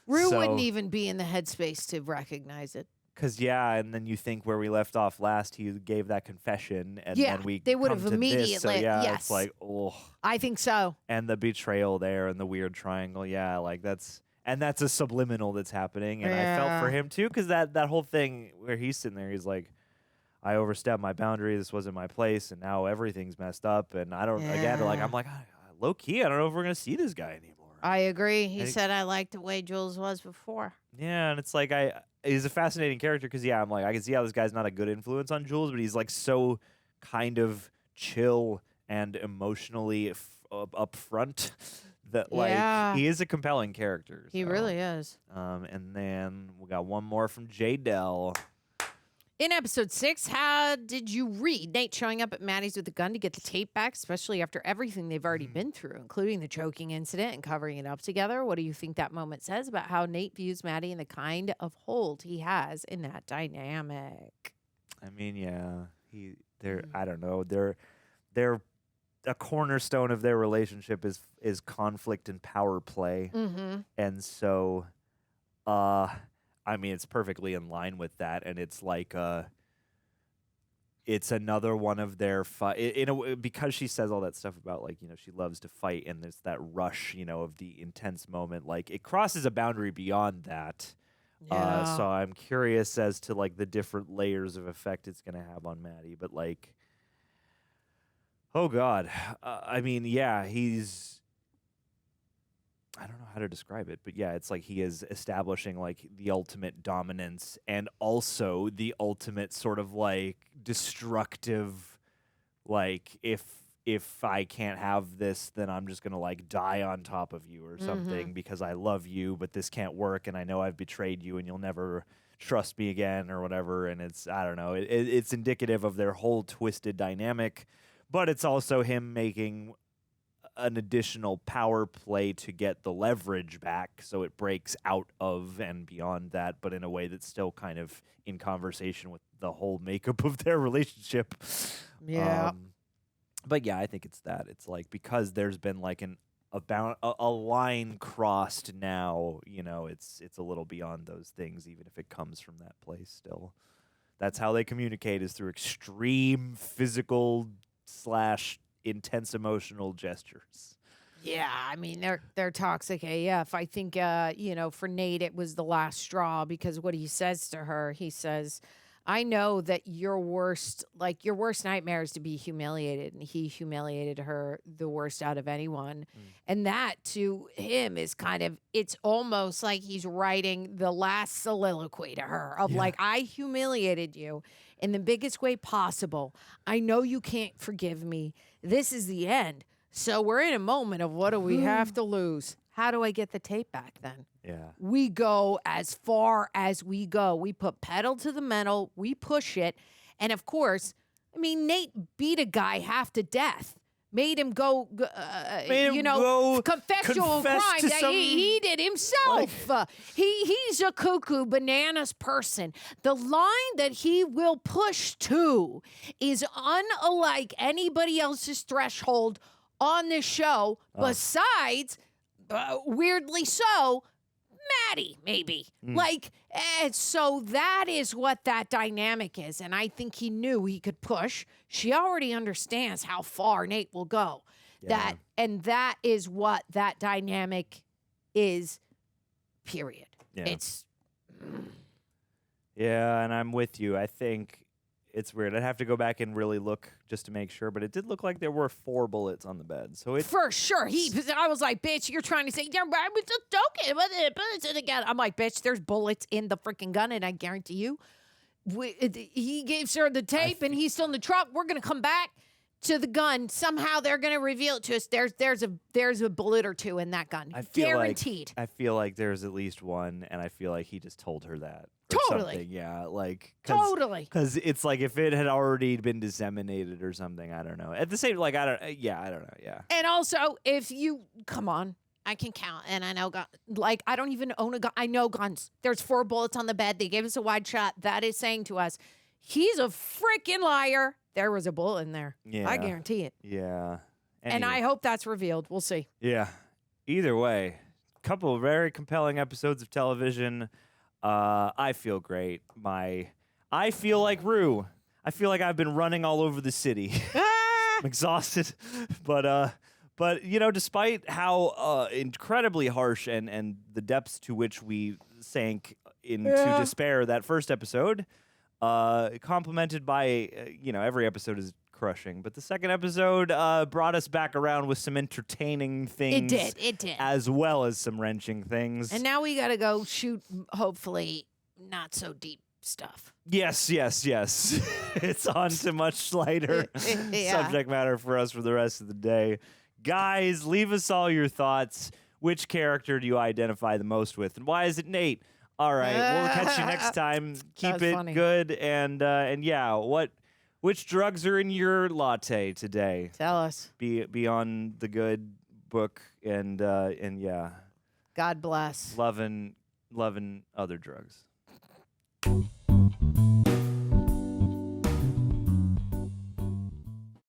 Rue So- wouldn't even be in the headspace to recognize it. Because, yeah, and then you think where we left off last, he gave that confession, and Yeah, then we they would come have to this, so immediately- yeah, yes. it's like, oh. I think so. And the betrayal there and the weird triangle, yeah, like that's a subliminal that's happening, and I felt for Yeah. him, too, because that whole thing where he's sitting there, he's like, I overstepped my boundary, this wasn't my place, and now everything's messed up, and I don't, again, like, I'm like, low-key, I don't know if we're going to see this guy anymore. I agree. He And- said I liked the way Jules was before. Yeah, and it's like he's a fascinating character because I'm like I can see how this guy's not a good influence on Jules, but he's like so kind of chill and emotionally upfront that like Yeah. he is a compelling character. He really is. And then we got one more from J. Dell. In episode 6, how did you read Nate showing up at Maddy's with a gun to get the tape back, especially after everything they've already been through, including the choking incident and covering it up together? What do you think that moment says about how Nate views Maddy and the kind of hold he has in that dynamic? I mean, yeah, I don't know. They're a cornerstone of their relationship is conflict and power play, and so, I mean, it's perfectly in line with that, and it's like it's another one of their because she says all that stuff about like she loves to fight, and there's that rush of the intense moment. Like it crosses a boundary beyond that. Yeah. So I'm curious as to like the different layers of effect it's gonna have on Maddy, but like, oh God, I mean, yeah, I don't know how to describe it, but yeah, it's like he is establishing like the ultimate dominance and also the ultimate sort of like destructive like if I can't have this, then I'm just gonna like die on top of you or something because I love you, but this can't work, and I know I've betrayed you, and you'll never trust me again or whatever. And it's, I don't know, it's indicative of their whole twisted dynamic, but it's also him making an additional power play to get the leverage back, so it breaks out of and beyond that, but in a way that's still kind of in conversation with the whole makeup of their relationship. Yeah. But yeah, I think it's that. It's like because there's been like a line crossed now, you know, it's a little beyond those things, even if it comes from that place still. That's how they communicate, is through extreme physical / intense emotional gestures. Yeah, I mean, they're toxic AF. I think, you know, for Nate, it was the last straw, because what he says to her, he says, I know that your worst nightmare is to be humiliated. And he humiliated her the worst out of anyone. And that to him is kind of, it's almost like he's writing the last soliloquy to her of like, I humiliated you in the biggest way possible. I know you can't forgive me. This is the end. So we're in a moment of what do we have to lose? How do I get the tape back then? Yeah. We go as far as we go. We put pedal to the metal. We push it. And of course, I mean, Nate beat a guy half to death. Made him go, confessional crime that he did himself. He's a cuckoo bananas person. The line that he will push to is unlike anybody else's threshold on this show, besides, weirdly so, Maddy, maybe. So that is what that dynamic is. And I think he knew he could push. She already understands how far Nate will go. Yeah. That is what that dynamic is, period. Yeah. Yeah, and I'm with you. I think it's weird. I'd have to go back and really look just to make sure, but it did look like there were 4 bullets on the bed. So it for sure. I was like, bitch, you're trying to say, yeah, I was just joking. Bullets in the gun. I'm like, bitch, there's bullets in the freaking gun, and I guarantee you, he gives her the tape, and he's still in the truck. We're gonna come back to the gun. Somehow they're gonna reveal it to us. There's a bullet or 2 in that gun. Guaranteed. I feel like there's at least one, and I feel like he just told her that. Totally. Something. Yeah, like totally. Because it's like if it had already been disseminated or something, I don't know. At the same, like I don't know. Yeah. And also, if you come on, I can count, and I know I don't even own a gun. I know guns. There's 4 bullets on the bed. They gave us a wide shot. That is saying to us, he's a freaking liar. There was a bullet in there. Yeah. I guarantee it. Yeah. And I hope that's revealed. We'll see. Yeah. Either way, couple of very compelling episodes of television. I feel great. I feel like Rue. I feel like I've been running all over the city. I'm exhausted, but you know, despite how incredibly harsh and the depths to which we sank into despair that first episode, complemented by you know, every episode is crushing, but the second episode brought us back around with some entertaining things. It did. As well as some wrenching things. And now we got to go shoot, hopefully, not so deep stuff. Yes. It's on to much lighter subject matter for us for the rest of the day. Guys, leave us all your thoughts. Which character do you identify the most with, and why is it Nate? All right, we'll catch you next time. Keep it funny. Good, and yeah, which drugs are in your latte today? Tell us. Be on the good book, and yeah. God bless. Loving other drugs.